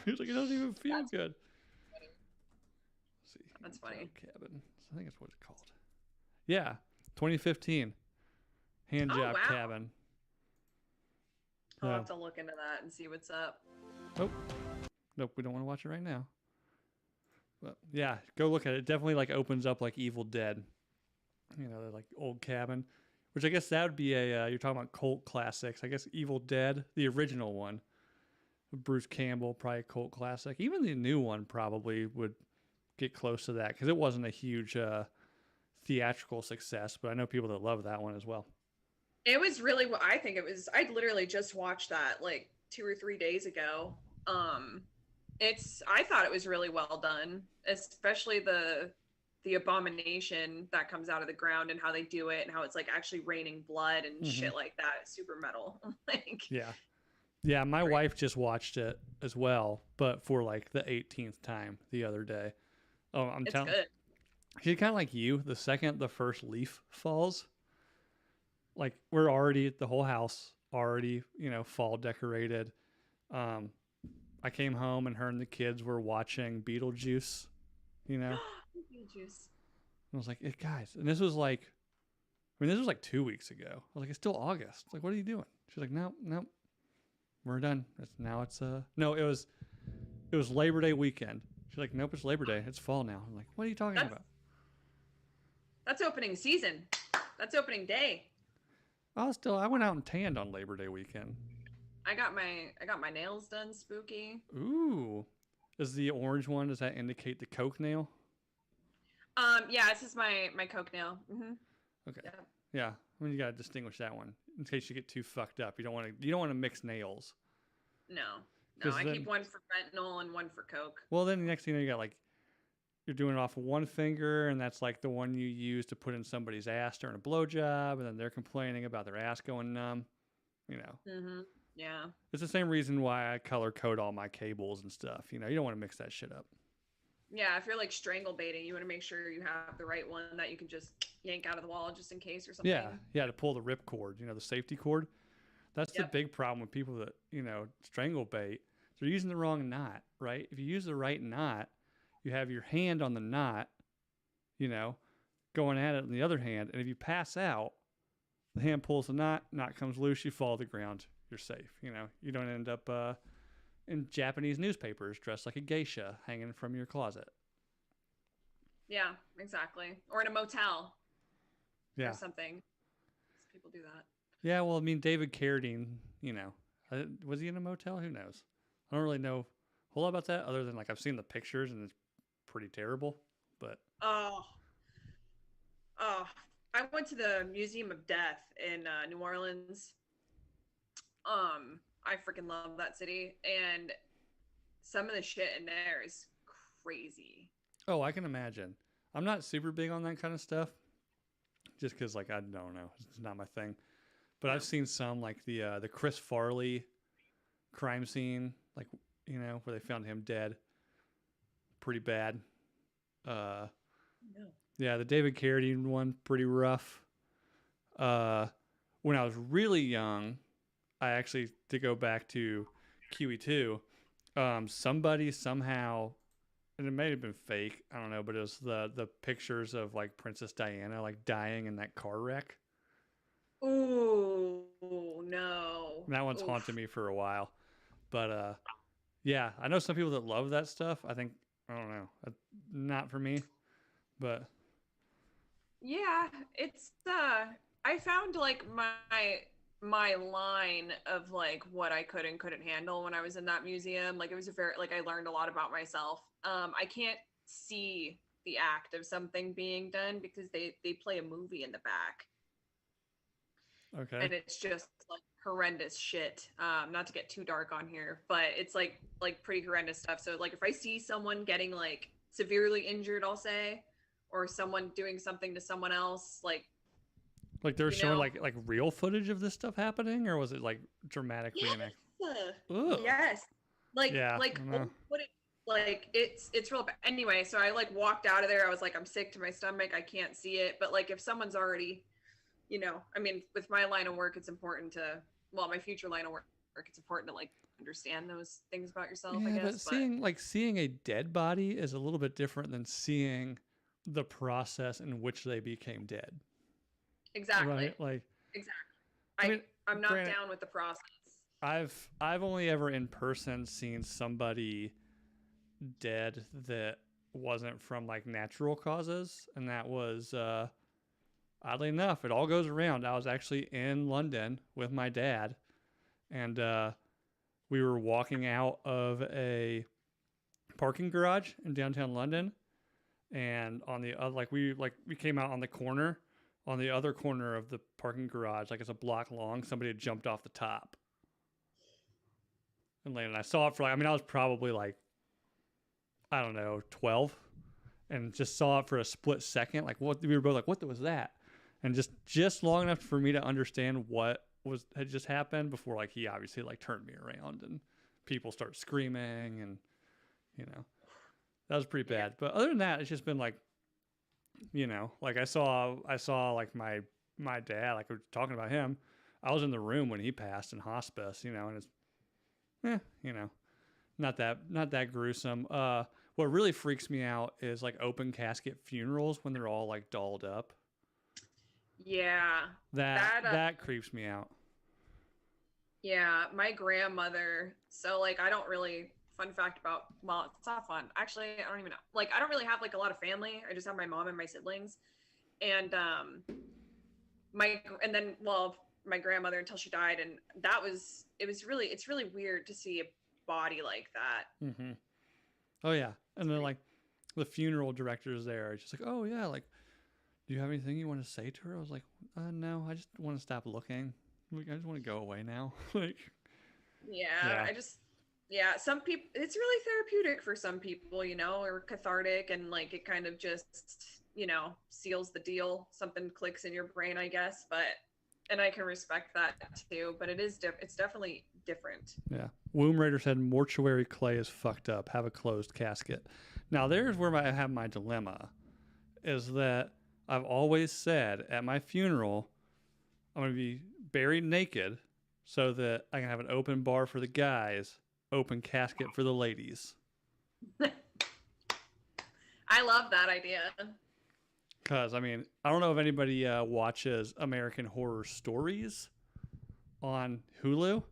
He's like, "It doesn't even feel good." Funny. Let's see, That's funny. Cabin. I think that's what it's called. Yeah, 2015. Hand job wow. cabin. I'll have to look into that and see what's up. Oh, nope, we don't want to watch it right now. But yeah, go look at it. It definitely like opens up like Evil Dead. Like old cabin, which I guess that would be a you're talking about cult classics. I guess Evil Dead, the original one, Bruce Campbell, probably a cult classic. Even the new one probably would get close to that because it wasn't a huge theatrical success, but I know people that love that one as well. It was really what I think it was. I literally just watched that like 2 or 3 days ago. I thought it was really well done, especially the abomination that comes out of the ground and how they do it and how it's like actually raining blood and shit like that. It's super metal. Like yeah, my wife just watched it as well, but for like the 18th time the other day. Oh, I'm telling you, she's kind of like you. The second the first leaf falls, like we're already the whole house already fall decorated. I came home and her and the kids were watching Beetlejuice. Beetlejuice. I was like, hey, guys, and this was like 2 weeks ago. I was like, it's still August. Like, what are you doing? She's like, no, we're done. No, it was Labor Day weekend. She's like, nope, it's Labor Day. It's fall now. I'm like, what are you talking about? That's opening season. That's opening day. I went out and tanned on Labor Day weekend. I got my nails done spooky. Ooh. Is the orange one, does that indicate the Coke nail? Yeah, this is my Coke nail. Mm-hmm. Okay. Yeah. I mean, you gotta distinguish that one in case you get too fucked up. You don't want to mix nails. No, I keep one for fentanyl and one for Coke. Well, then the next thing you got like you're doing it off of one finger, and that's like the one you use to put in somebody's ass during a blowjob, and then they're complaining about their ass going numb. Mm-hmm. Yeah. It's the same reason why I color code all my cables and stuff. You don't want to mix that shit up. Yeah, if you're like strangle baiting, you want to make sure you have the right one that you can just yank out of the wall just in case or something. Yeah, to pull the rip cord, the safety cord. That's the big problem with people that, strangle bait. They're using the wrong knot, right? If you use the right knot, you have your hand on the knot, going at it on the other hand. And if you pass out, the hand pulls the knot comes loose, you fall to the ground, you're safe. You don't end up in Japanese newspapers dressed like a geisha hanging from your closet. Yeah, exactly. Or in a motel. Yeah. Or something. People do that. Yeah, well, I mean, David Carradine, was he in a motel? Who knows? I don't really know a whole lot about that other than like I've seen the pictures and it's pretty terrible, but. I went to the Museum of Death in New Orleans. I freaking love that city, and some of the shit in there is crazy. Oh, I can imagine. I'm not super big on that kind of stuff, just because, like, I don't know, it's not my thing. But I've seen some, like the Chris Farley crime scene, like where they found him dead. Pretty bad. No. Yeah, the David Carradine one, pretty rough. When I was really young, I actually, to go back to QE2, somebody somehow, and it may have been fake, I don't know, but it was the pictures of like Princess Diana like dying in that car wreck. Ooh, no. And that one's haunted me for a while. But yeah, I know some people that love that stuff. I think, I don't know, not for me, but. Yeah, it's I found like my line of like what I could and couldn't handle when I was in that museum. Like it was I learned a lot about myself. I can't see the act of something being done because they play a movie in the back. Okay. And it's just like horrendous shit. Not to get too dark on here, but it's like pretty horrendous stuff. So like if I see someone getting like severely injured, I'll say, or someone doing something to someone else, like they're showing like real footage of this stuff happening, or was it like dramatic reenact? Yes. Yeah. like what it like it's real bad. Anyway, so I like walked out of there. I was like, I'm sick to my stomach. I can't see it. But like if someone's already, I mean, with my line of work, it's important to my future line of work, it's important to like understand those things about yourself, I Yeah, but guess. But seeing a dead body is a little bit different than seeing the process in which they became dead. exactly. Right? Like, Exactly. I mean, I'm not granted, down with the process. I've only ever in person seen somebody dead that wasn't from like natural causes, and that was oddly enough, it all goes around. I was actually in London with my dad, and we were walking out of a parking garage in downtown London, and on the we came out on the corner, on the other corner of the parking garage, like it's a block long. Somebody had jumped off the top and landed. I saw it for like, I mean, I was probably like, I don't know, 12, and just saw it for a split second. Like what we were both like, what was that? And just long enough for me to understand what had just happened before like he obviously like turned me around and people start screaming and that was pretty bad. But other than that, it's just been like, like I saw like my dad, like we were talking about him. I was in the room when he passed in hospice, and it's, not that gruesome. What really freaks me out is like open casket funerals when they're all like dolled up. Yeah. That creeps me out. Yeah, my grandmother. So like I don't really fun fact about it's not fun. Actually, I don't even know. Like I don't really have like a lot of family. I just have my mom and my siblings. And my grandmother until she died, and it's really weird to see a body like that. Mm-hmm. Oh yeah. And then like the funeral directors there are just like, oh yeah, like, do you have anything you want to say to her? I was like, no, I just want to stop looking. Like, I just want to go away now. Like, yeah, some people, it's really therapeutic for some people, or cathartic, and like it kind of just, seals the deal. Something clicks in your brain, I guess. And I can respect that too. But it's definitely different. Yeah. Womb Raider said mortuary clay is fucked up. Have a closed casket. Now there's where I have my dilemma, is that I've always said at my funeral, I'm going to be buried naked so that I can have an open bar for the guys, open casket for the ladies. I love that idea. Because, I mean, I don't know if anybody watches American Horror Stories on Hulu.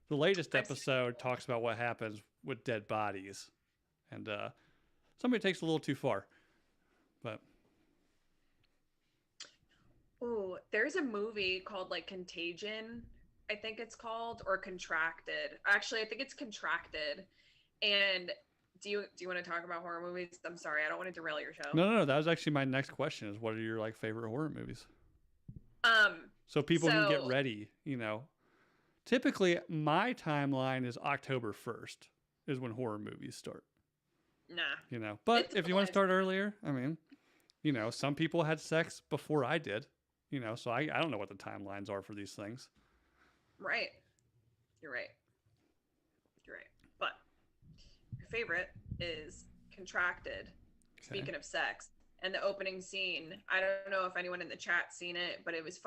The latest episode talks about what happens with dead bodies. And somebody takes it a little too far. But oh, there's a movie called like Contagion, I think it's called, or Contracted. Actually, I think it's Contracted. And do you want to talk about horror movies? I'm sorry, I don't want to derail your show. No. That was actually my next question: is what are your like favorite horror movies? So people can get ready. Typically my timeline is October 1st is when horror movies start. Nah. But if you want to start earlier, I mean, some people had sex before I did. So I don't know what the timelines are for these things. Right. You're right. But your favorite is Contracted. Okay. Speaking of sex. And the opening scene, I don't know if anyone in the chat's seen it, but it was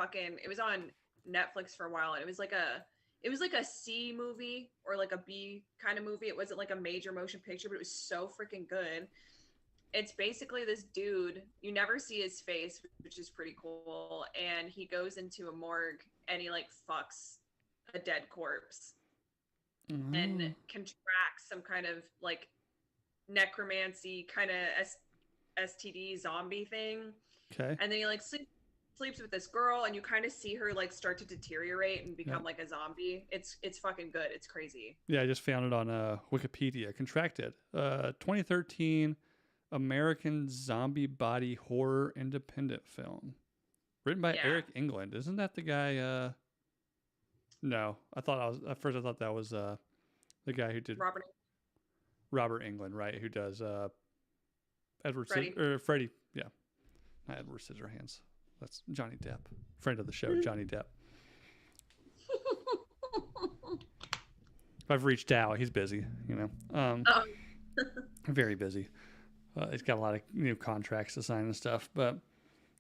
on Netflix for a while, and it was like a C movie or like a B kind of movie. It wasn't like a major motion picture, but it was so freaking good. It's basically this dude, you never see his face, which is pretty cool, and he goes into a morgue and he like fucks a dead corpse and contracts some kind of like necromancy kind of STD zombie thing. Okay. And then he like sleeps with this girl, and you kind of see her like start to deteriorate and become like a zombie. It's fucking good. It's crazy. Yeah, I just found it on Wikipedia. Contracted, 2013 American zombie body horror independent film, written by Eric England. Isn't that the guy? No, at first I thought that was the guy who did Robert England, right? Who does Freddy, yeah, not Edward Scissorhands. That's Johnny Depp, friend of the show, Johnny Depp. I've reached out. He's busy, you know. Oh. Very busy. He's got a lot of new contracts to sign and stuff. But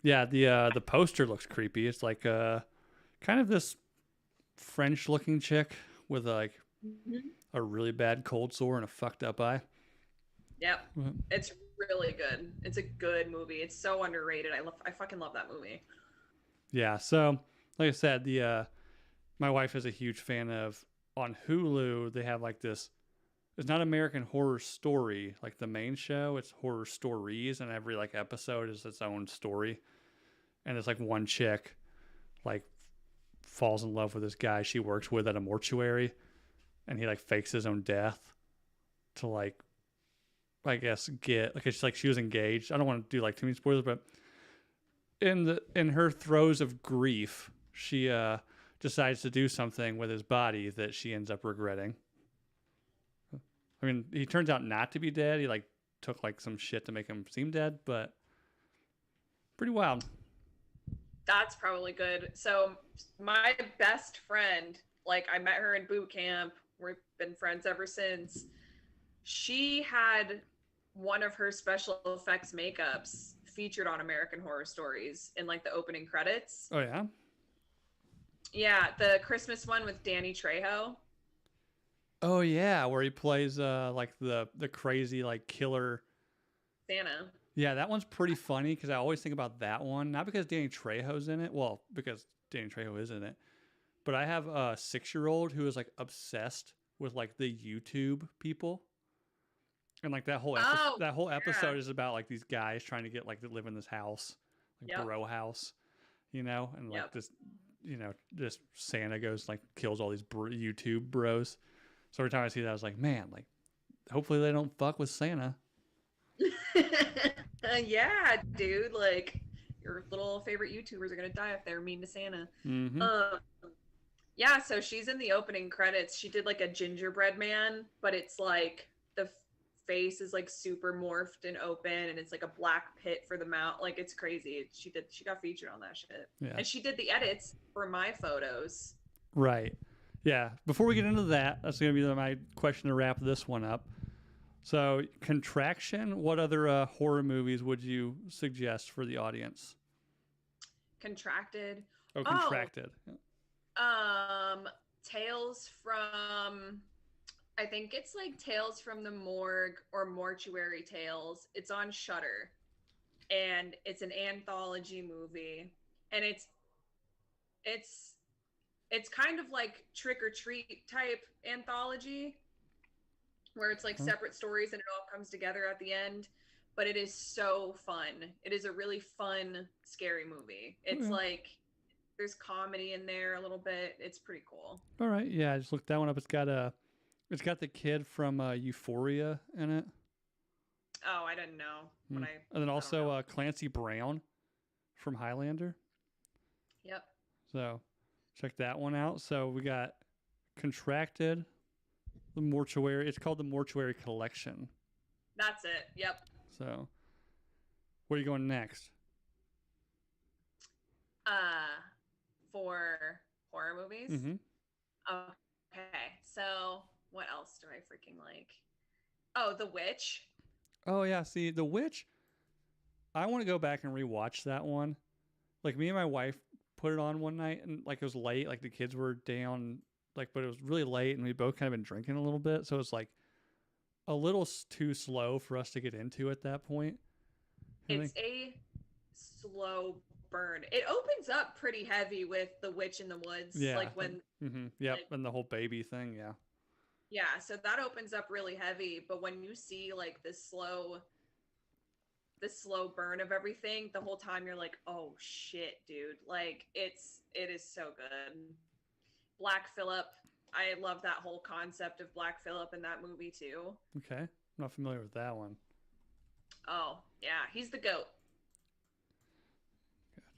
yeah, the poster looks creepy. It's like kind of this French-looking chick with like a really bad cold sore and a fucked up eye. Yep. It's really good. It's a good movie. It's so underrated. I fucking love that movie. Yeah. So like I said, my wife is a huge fan of, on Hulu, they have like this, it's not American Horror Story, like the main show, it's Horror Stories, and every like episode is its own story. And it's like one chick like falls in love with this guy she works with at a mortuary, and he like fakes his own death to like, I guess, get like, it's like she was engaged. I don't want to do like too many spoilers, but in her throes of grief, she decides to do something with his body that she ends up regretting. I mean, he turns out not to be dead. He like took like some shit to make him seem dead, but pretty wild. That's probably good. So my best friend, like I met her in boot camp. We've been friends ever since. She had one of her special effects makeups featured on American Horror Stories in like the opening credits. Oh yeah? Yeah, the Christmas one with Danny Trejo. Oh yeah, where he plays like the crazy like killer Santa. Yeah, that one's pretty funny because I always think about that one, not because Danny Trejo's in it, well, because Danny Trejo is in it, but I have a 6-year-old who is like obsessed with like the YouTube people, and like that whole episode is about like these guys trying to get like to live in this house, like bro house, you know, and like this, you know, just Santa goes like kills all these YouTube bros. So every time I see that, I was like, man, like hopefully they don't fuck with Santa. Yeah, dude, like your little favorite YouTubers are gonna die if they're mean to Santa. Mm-hmm. Yeah, so she's in the opening credits. She did like a gingerbread man, but it's like the face is like super morphed and open, and it's like a black pit for the mouth. Like it's crazy. She got featured on that shit. Yeah. And she did the edits for my photos. Right. Yeah. Before we get into that, that's gonna be my question to wrap this one up. So, Contraction, what other horror movies would you suggest for the audience? Contracted. Oh, Contracted. Tales from, I think it's like Tales from the Morgue or Mortuary Tales. It's on Shudder, and it's an anthology movie, and it's kind of like Trick or Treat type anthology, where it's like separate stories and it all comes together at the end, but it is so fun. It is a really fun, scary movie. It's like there's comedy in there a little bit. It's pretty cool. All right, yeah, I just looked that one up. It's got the kid from Euphoria in it. Oh, I didn't know. And then also Clancy Brown from Highlander. Yep. So check that one out. So we got Contracted. The Mortuary. It's called the Mortuary Collection. That's it. Yep. So, where are you going next? For horror movies. Mm-hmm. Okay. So, what else do I freaking like? Oh, The Witch. Oh yeah. See, The Witch. I want to go back and rewatch that one. Like me and my wife put it on one night, and like it was late. Like the kids were down. Like, but it was really late, and we both kind of been drinking a little bit, so it's like a little too slow for us to get into at that point. It's a slow burn. It opens up pretty heavy with The Witch in the Woods. Yeah. Like when. Mm-hmm. Yep. Like, and the whole baby thing. Yeah. Yeah. So that opens up really heavy, but when you see like the slow burn of everything, the whole time you're like, oh shit, dude. Like it is so good. Black Phillip. I love that whole concept of Black Phillip in that movie too. Okay. I'm not familiar with that one. Oh, yeah. He's the GOAT.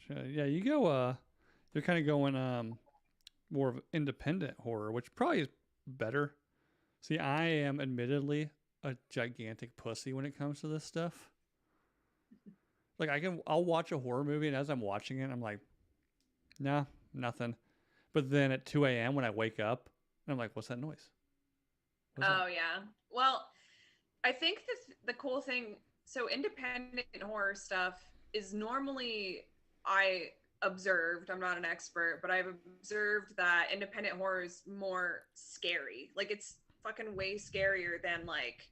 Gotcha. Yeah, you go you're kind of going more of independent horror, which probably is better. See, I am admittedly a gigantic pussy when it comes to this stuff. Like I'll watch a horror movie, and as I'm watching it, I'm like, nah, nothing. But then at 2 a.m. when I wake up, I'm like, what's that noise? Oh yeah. Well, I think the cool thing, so independent horror stuff is normally, I observed, I'm not an expert, but I've observed that independent horror is more scary. Like it's fucking way scarier than like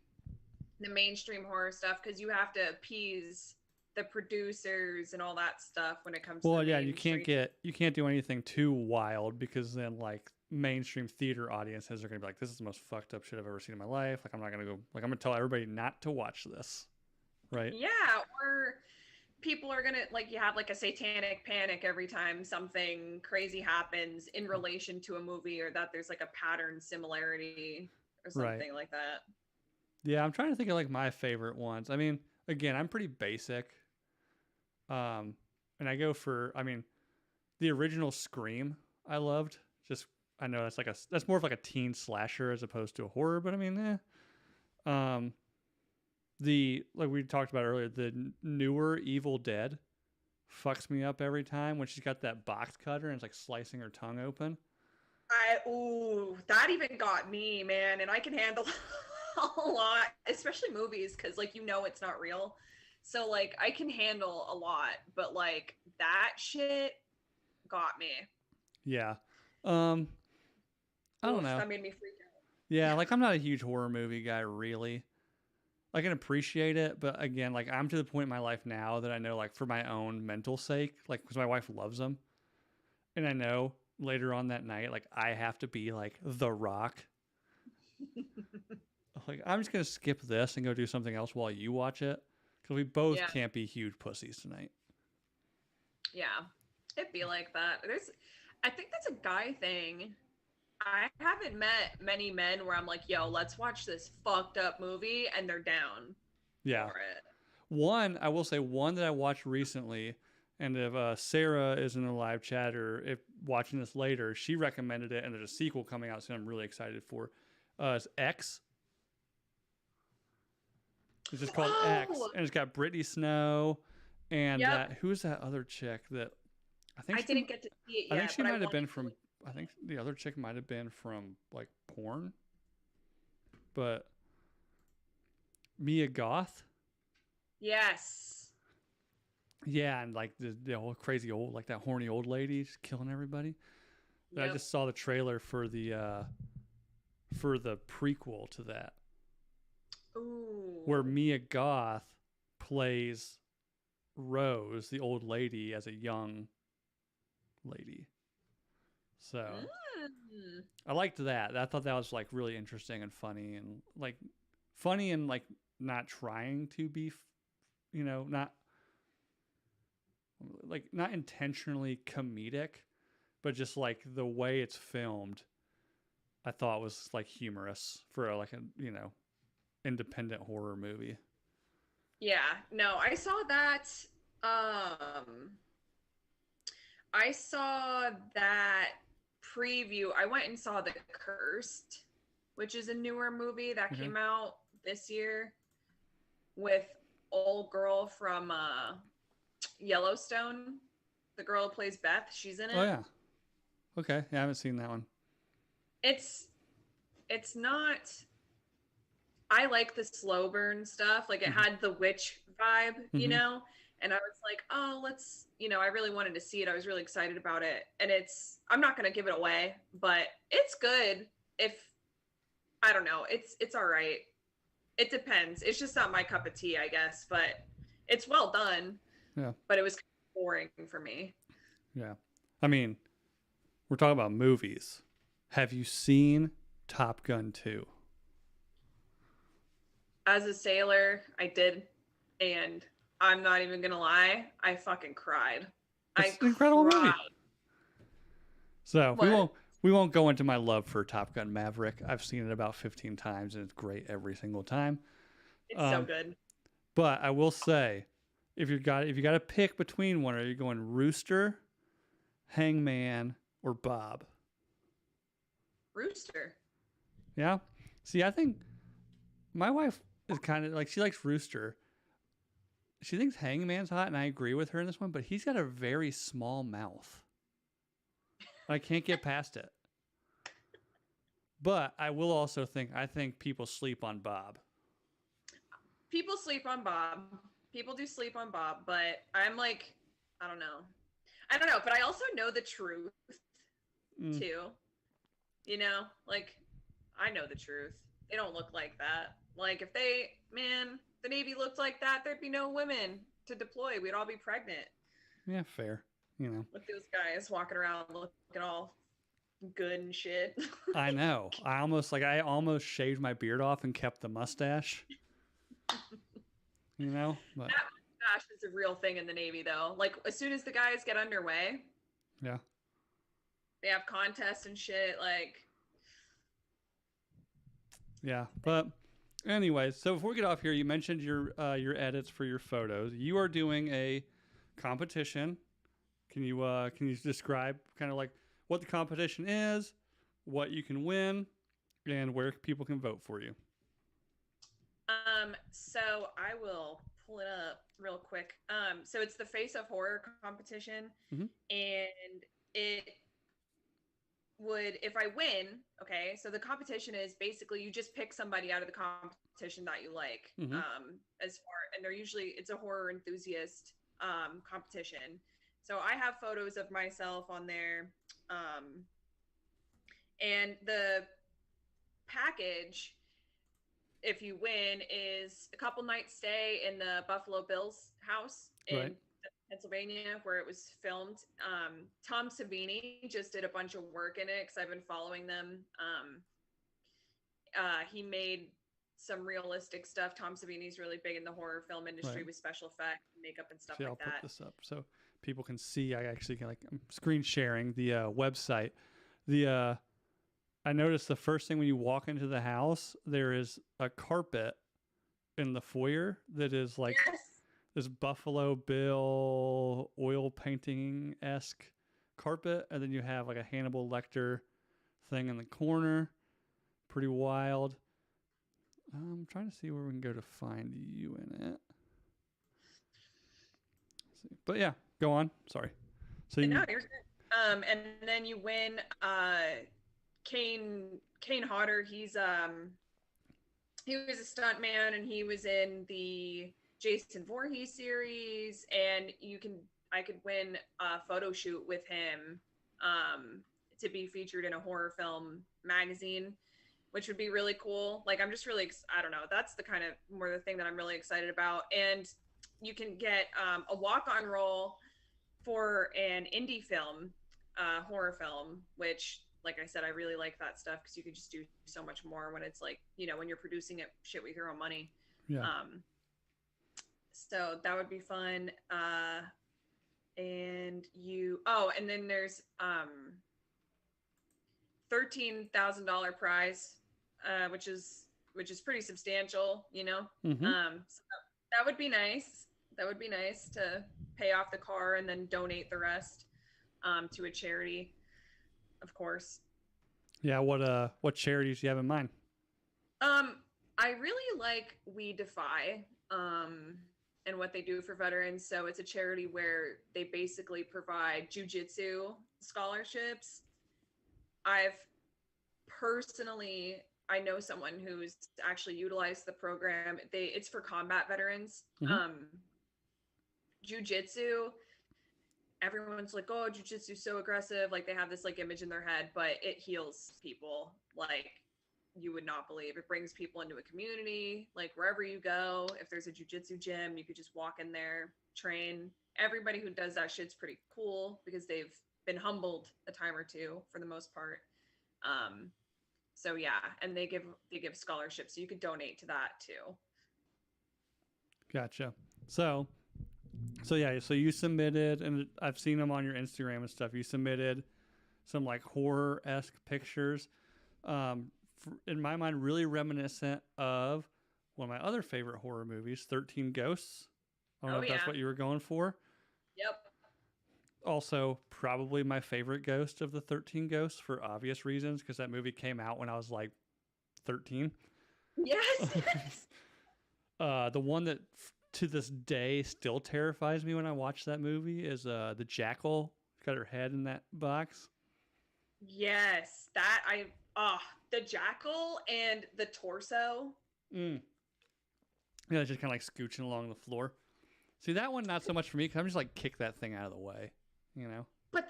the mainstream horror stuff because you have to appease the producers and all that stuff when it comes to Well, the yeah, mainstream. you can't do anything too wild because then like mainstream theater audiences are gonna be like, this is the most fucked up shit I've ever seen in my life. Like I'm not gonna go. Like I'm gonna tell everybody not to watch this, right? Yeah, or people are gonna like you have like a satanic panic every time something crazy happens in relation to a movie or that there's like a pattern similarity or Right. something like that. Yeah, I'm trying to think of like my favorite ones. I mean, again, I'm pretty basic. Um, and I go for, I mean, the original Scream I loved. Just I know that's more of like a teen slasher as opposed to a horror, but I mean, Um, the like we talked about earlier, the newer Evil Dead fucks me up every time when she's got that box cutter and it's like slicing her tongue open. That even got me, man, and I can handle a lot, especially movies, because like it's not real. So like I can handle a lot, but like that shit got me. Yeah. Um, I don't Oof, know. that made me freak out. Yeah, like I'm not a huge horror movie guy really. I can appreciate it, but again, like I'm to the point in my life now that I know, like for my own mental sake, like because my wife loves them, and I know later on that night, like I have to be like The Rock. Like I'm just gonna skip this and go do something else while you watch it, because we both Yeah, can't be huge pussies tonight. yeah, it'd be like that. I think that's a guy thing. I haven't met many men where I'm like, yo, let's watch this fucked up movie, and they're down Yeah, for it. one I will say one that I watched recently, and if Sarah is in the live chat or if watching this later, she recommended it, and there's a sequel coming out soon. I'm really excited for. It's X. It's just called X, Oh, and it's got Brittany Snow, and yep. who's that other chick that I didn't get to see it I think yet, she but I might have wanted been to. from. I think the other chick might have been from like porn, but Mia Goth. Yes. Yeah, and like the whole crazy old, like that horny old lady just killing everybody. But I Yep. just saw the trailer for the prequel to that, where Ooh. Mia Goth plays Rose, the old lady, as a young lady. So Mm. I liked that. I thought that was like really interesting and funny and like not trying to be, not like not intentionally comedic, but just like the way it's filmed, I thought was like humorous for like a independent horror movie. Yeah. No, I saw that. Um, I saw that preview. I went and saw The Cursed, which is a newer movie that Okay. came out this year with old girl from Yellowstone. The girl who plays Beth, she's in Oh it. yeah. Okay. Yeah, I haven't seen that one. It's it's not, I like the slow burn stuff. Like it Mm-hmm. had the witch vibe, Mm-hmm. And I was like, oh, let's, I really wanted to see it. I was really excited about it. And I'm not going to give it away, but it's good. If, I don't know, it's all right. It depends. It's just not my cup of tea, I guess, but it's well done. Yeah. But it was kind of boring for me. Yeah. I mean, we're talking about movies. Have you seen Top Gun 2? As a sailor, I did. And I'm not even going to lie, I fucking cried. It's I an incredible cried. movie. So What? we won't go into my love for Top Gun Maverick. I've seen it about 15 times and it's great every single time. It's so Um, good. but I will say, if you got to pick between one, are you going Rooster, Hangman, or Bob? Rooster. Yeah. See, I think my wife is kind of like she likes Rooster. She thinks Hangman's hot, and I agree with her in this one. But he's got a very small mouth. I can't get past it. But I will also I think people sleep on Bob. People sleep on Bob. People do sleep on Bob, but I'm like, I don't know. I don't know, but I also know the truth too. You know, like I know the truth. They don't look like that. Like if the Navy looked like that, there'd be no women to deploy. We'd all be pregnant. Yeah, fair. You know. With those guys walking around looking all good and shit. I know. I almost shaved my beard off and kept the mustache. You know, but that mustache is a real thing in the Navy, though. Like as soon as the guys get underway, yeah, they have contests and shit. Like, yeah. But anyways, so before we get off here, you mentioned your edits for your photos. You are doing a competition. Can you describe kind of like what the competition is, what you can win, and where people can vote for you? So I will pull it up real quick. So it's the Face of Horror competition, and it would, if I win, okay, so the competition is basically you just pick somebody out of the competition that you like. And it's a horror enthusiast competition. So I have photos of myself on there. And the package, if you win, is a couple nights stay in the Buffalo Bills house in Pennsylvania where it was filmed. Tom Savini just did a bunch of work in it because I've been following them. He made some realistic stuff. Tom Savini's really big in the horror film industry with special effects, makeup, and stuff like that. I'll put this up so people can see. I actually can I'm screen sharing the website. I noticed the first thing when you walk into the house, there is a carpet in the foyer that is like this Buffalo Bill oil painting-esque carpet. And then you have like a Hannibal Lecter thing in the corner. Pretty wild. I'm trying to see where we can go to find you in it. Let's see. But yeah, go on. Sorry. So you're good. And then you win Kane Hodder. He was a stunt man and he was in the Jason Voorhees series, and I could win a photo shoot with him to be featured in a horror film magazine, which would be really cool. Like I'm just really, I don't know, that's the kind of more the thing that I'm really excited about. And you can get a walk-on role for an indie film, horror film, which, like I said, I really like that stuff because you could just do so much more when it's like, you know, when you're producing it shit with your own money. Yeah. So that would be fun. And then there's $13,000 prize, which is pretty substantial, you know. So that would be nice. That would be nice to pay off the car and then donate the rest to a charity, of course. Yeah. What charities do you have in mind? I really like We Defy and what they do for veterans. So it's a charity where they basically provide jujitsu scholarships. I know someone who's actually utilized the program. It's for combat veterans. Jiu-jitsu, everyone's like, oh, jiu-jitsu is so aggressive. Like they have this like image in their head, but it heals people like you would not believe. It brings people into a community. Like wherever you go, if there's a jiu-jitsu gym, you could just walk in there, train. Everybody who does that shit's pretty cool because they've been humbled a time or two for the most part. So yeah, and they give scholarships, so you could donate to that too. Gotcha. So yeah, so you submitted, and I've seen them on your Instagram and stuff. You submitted some like horror-esque pictures. In my mind, really reminiscent of one of my other favorite horror movies, 13 Ghosts. I don't know if that's what you were going for. Yep. Also, probably my favorite ghost of the 13 Ghosts for obvious reasons, because that movie came out when I was like 13. Yes. The one that to this day still terrifies me when I watch that movie is the jackal. Got her head in that box. Yes, the jackal and the torso. Mm. Yeah, it's just kind of like scooching along the floor. See, that one not so much for me because I'm just like kick that thing out of the way, you know. But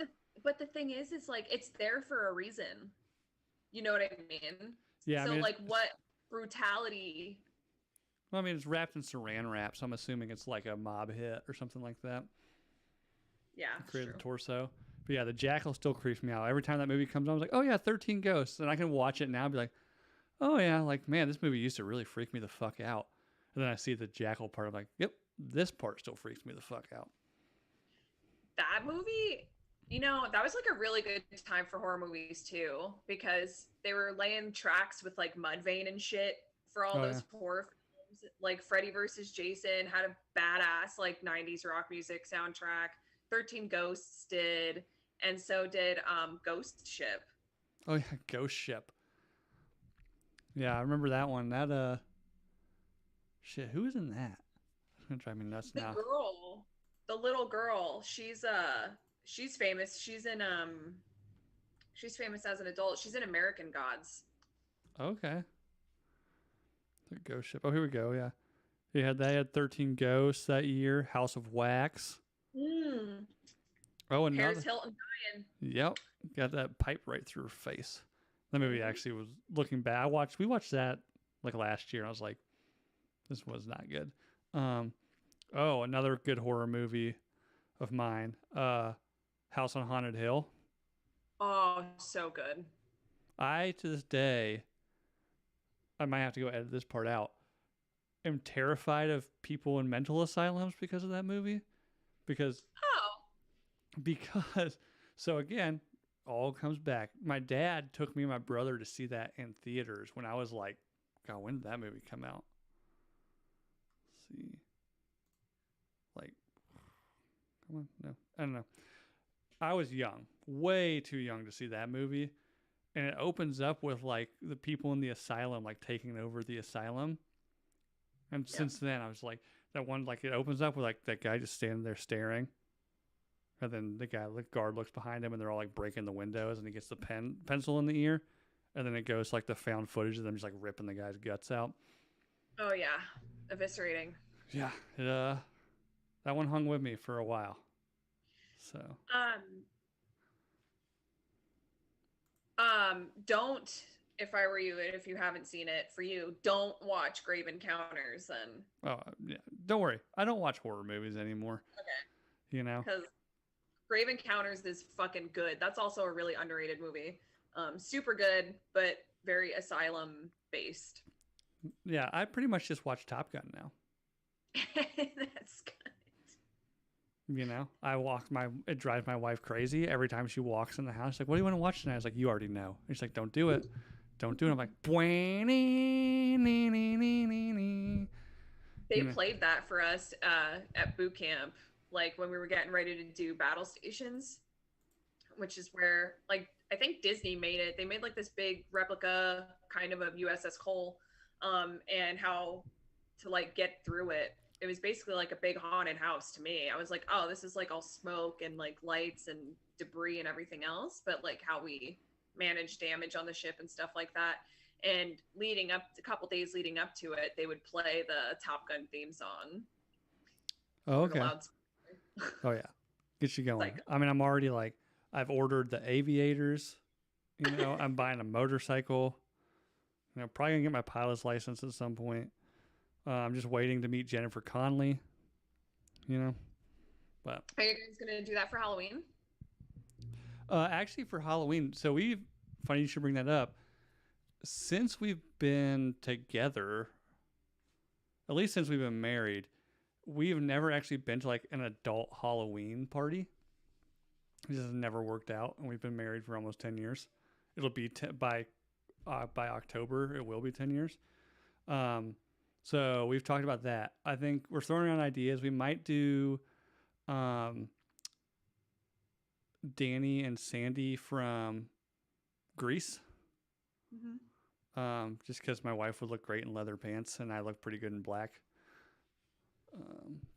the thing is like it's there for a reason. You know what I mean? Yeah, I So mean, like what brutality? well, I mean, it's wrapped in Saran wrap, so I'm assuming it's like a mob hit or something like that. Yeah, To create the torso. But yeah, the jackal still creeps me out. Every time that movie comes on, I was like, oh yeah, 13 Ghosts. And I can watch it now and be like, oh yeah, like, man, this movie used to really freak me the fuck out. And then I see the jackal part, I'm like, yep, this part still freaks me the fuck out. That movie, that was like a really good time for horror movies too, because they were laying tracks with like Mudvayne and shit for all those horror films. Like Freddy versus Jason had a badass like 90s rock music soundtrack. 13 Ghosts did, and so did Ghost Ship. Oh yeah, Ghost Ship. Yeah, I remember that one. That shit, who was in that? It's gonna drive me nuts now. The little girl, she's famous. She's famous as an adult. She's in American Gods. Okay. The Ghost Ship. Oh, here we go. Yeah. They had 13 Ghosts that year. House of Wax. Mm. Oh, another. Paris Hilton dying. Yep. Got that pipe right through her face. That movie actually was looking bad. We watched that like last year. And I was like, this was not good. Oh, another good horror movie of mine. House on Haunted Hill. Oh, so good. I, to this day, I might have to go edit this part out. I'm terrified of people in mental asylums because of that movie. Because so again, all comes back. My dad took me and my brother to see that in theaters when I was like, God, when did that movie come out? Let's see. Like, come on, no, I don't know. I was young, way too young to see that movie. And it opens up with like the people in the asylum like taking over the asylum. And since then I was like, that one, like it opens up with like that guy just standing there staring. And then the guard looks behind him and they're all like breaking the windows and he gets the pencil in the ear. And then it goes like the found footage of them just like ripping the guy's guts out. Oh yeah. Eviscerating. Yeah. That one hung with me for a while. So don't, if I were you, and if you haven't seen it, for you, don't watch Grave Encounters then. Oh yeah, don't worry. I don't watch horror movies anymore. Okay. You know, because Grave Encounters is fucking good. That's also a really underrated movie. Super good, but very asylum based. Yeah, I pretty much just watch Top Gun now. That's good. You know, it drives my wife crazy every time she walks in the house. Like, what do you want to watch tonight? I was like, you already know. And she's like, don't do it. Don't do it. I'm like, they played that for us at boot camp, like when we were getting ready to do battle stations, which is where, like, I think Disney made it. They made like this big replica kind of USS Cole, and how to like get through it. It was basically like a big haunted house to me. I was like, oh, this is like all smoke and like lights and debris and everything else, but like how we manage damage on the ship and stuff like that. And leading up, a couple days leading up to it, they would play the Top Gun theme song. Oh, okay. Oh yeah, get you going. Like, I mean, I'm already like, I've ordered the aviators. You know, I'm buying a motorcycle. You know, probably gonna get my pilot's license at some point. I'm just waiting to meet Jennifer Connelly, you know. But are you guys gonna do that for Halloween? Actually, for Halloween, so funny you should bring that up. Since we've been together, at least since we've been married, we've never actually been to like an adult Halloween party. It just never worked out, and we've been married for almost 10 years. It'll be by October. It will be 10 years. So we've talked about that. I think we're throwing around ideas. We might do Danny and Sandy from Grease. Mm-hmm. Just because my wife would look great in leather pants and I look pretty good in black.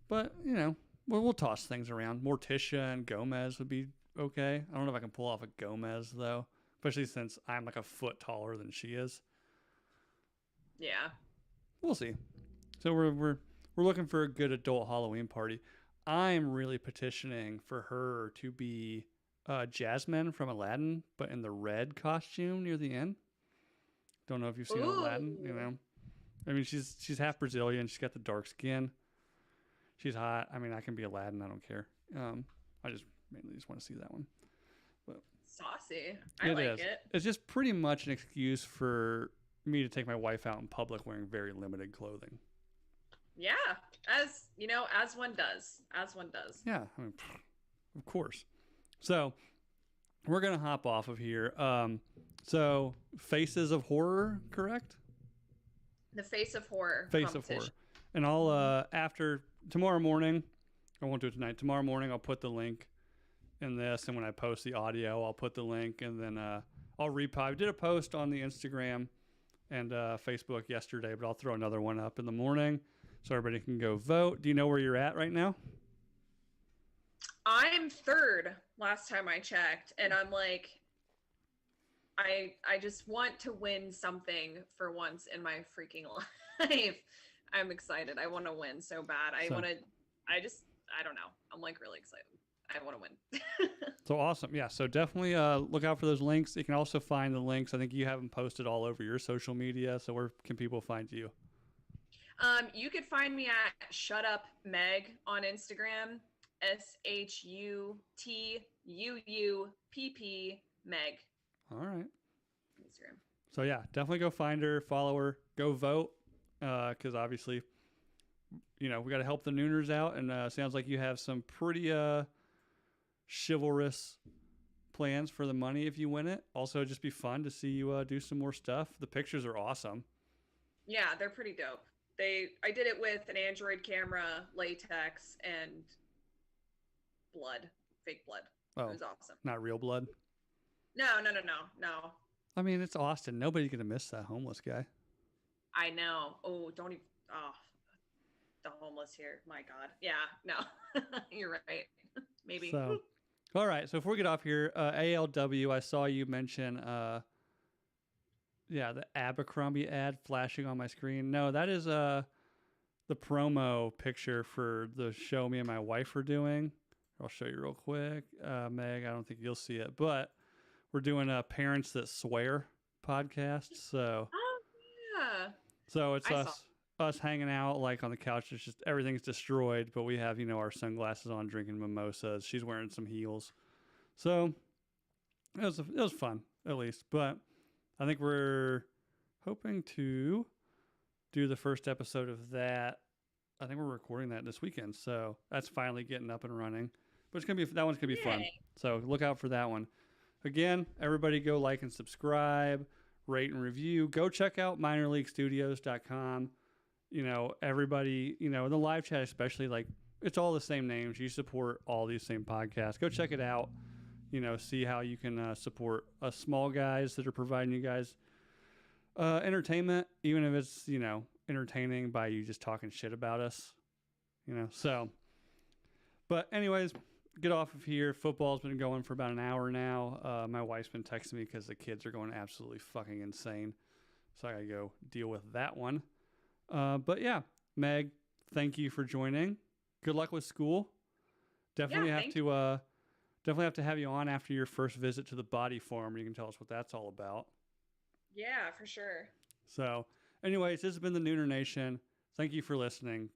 But, you know, we'll toss things around. Morticia and Gomez would be okay. I don't know if I can pull off a Gomez, though, especially since I'm like a foot taller than she is. Yeah. We'll see. So we're looking for a good adult Halloween party. I'm really petitioning for her to be Jasmine from Aladdin, but in the red costume near the end. Don't know if you've seen Aladdin. You Ooh. know, I mean, she's half Brazilian. She's got the dark skin. She's hot. I mean, I can be Aladdin. I don't care. I just mainly just want to see that one. But Saucy. I like it. It's just pretty much an excuse for me to take my wife out in public wearing very limited clothing. Yeah, as you know, as one does. Yeah, I mean, of course. So we're gonna hop off of here. So Faces of Horror, correct? The Face of Horror. Face of Horror. And I'll after tomorrow morning, I won't do it tonight. Tomorrow morning, I'll put the link in this, and when I post the audio, I'll put the link, and then I'll repost. I did a post on the Instagram and Facebook yesterday, but I'll throw another one up in the morning so everybody can go vote. Do you know where you're at right now? I'm third last time I checked, and I'm like, I just want to win something for once in my freaking life. I'm excited. I want to win so bad. I don't know. I'm like really excited. I want to win. So awesome. Yeah. So definitely look out for those links. You can also find the links. I think you have them posted all over your social media. So where can people find you? You could find me at Shut Up Meg on Instagram. SHUTUUPP Meg. All right. Instagram. So yeah, definitely go find her, follow her, go vote. Because obviously, you know, we got to help the Nooners out. And sounds like you have some pretty chivalrous plans for the money if you win it. Also, it'd just be fun to see you do some more stuff. The pictures are awesome. Yeah, they're pretty dope. I did it with an Android camera, latex, and blood, fake blood. Oh, it was awesome. Not real blood? No. I mean, it's Austin. Nobody's going to miss that homeless guy. I know. Oh, don't even. Oh, the homeless here. My God. Yeah, no. You're right. Maybe. So, all right. So before we get off here, ALW, I saw you mention, the Abercrombie ad flashing on my screen. No, that is the promo picture for the show me and my wife are doing. I'll show you real quick. Meg, I don't think you'll see it, but we're doing a Parents That Swear podcast. So, yeah. So it's us hanging out like on the couch. It's just everything's destroyed, but we have, our sunglasses on, drinking mimosas. She's wearing some heels. So it was fun, at least. But I think we're hoping to do the first episode of that. I think we're recording that this weekend. So that's finally getting up and running. But that one's gonna be fun. So look out for that one. Again, everybody go like and subscribe, rate and review. Go check out minorleaguestudios.com. Everybody, in the live chat especially, like, it's all the same names. You support all these same podcasts. Go check it out. See how you can support us small guys that are providing you guys entertainment, even if it's, entertaining by you just talking shit about us. So, but anyways, get off of here. Football's been going for about an hour now. My wife's been texting me because the kids are going absolutely fucking insane. So I gotta go deal with that one. But yeah, Meg, thank you for joining. Good luck with school. Definitely have to have you on after your first visit to the body farm. You can tell us what that's all about. Yeah, for sure. So anyways, this has been the Nooner Nation. Thank you for listening.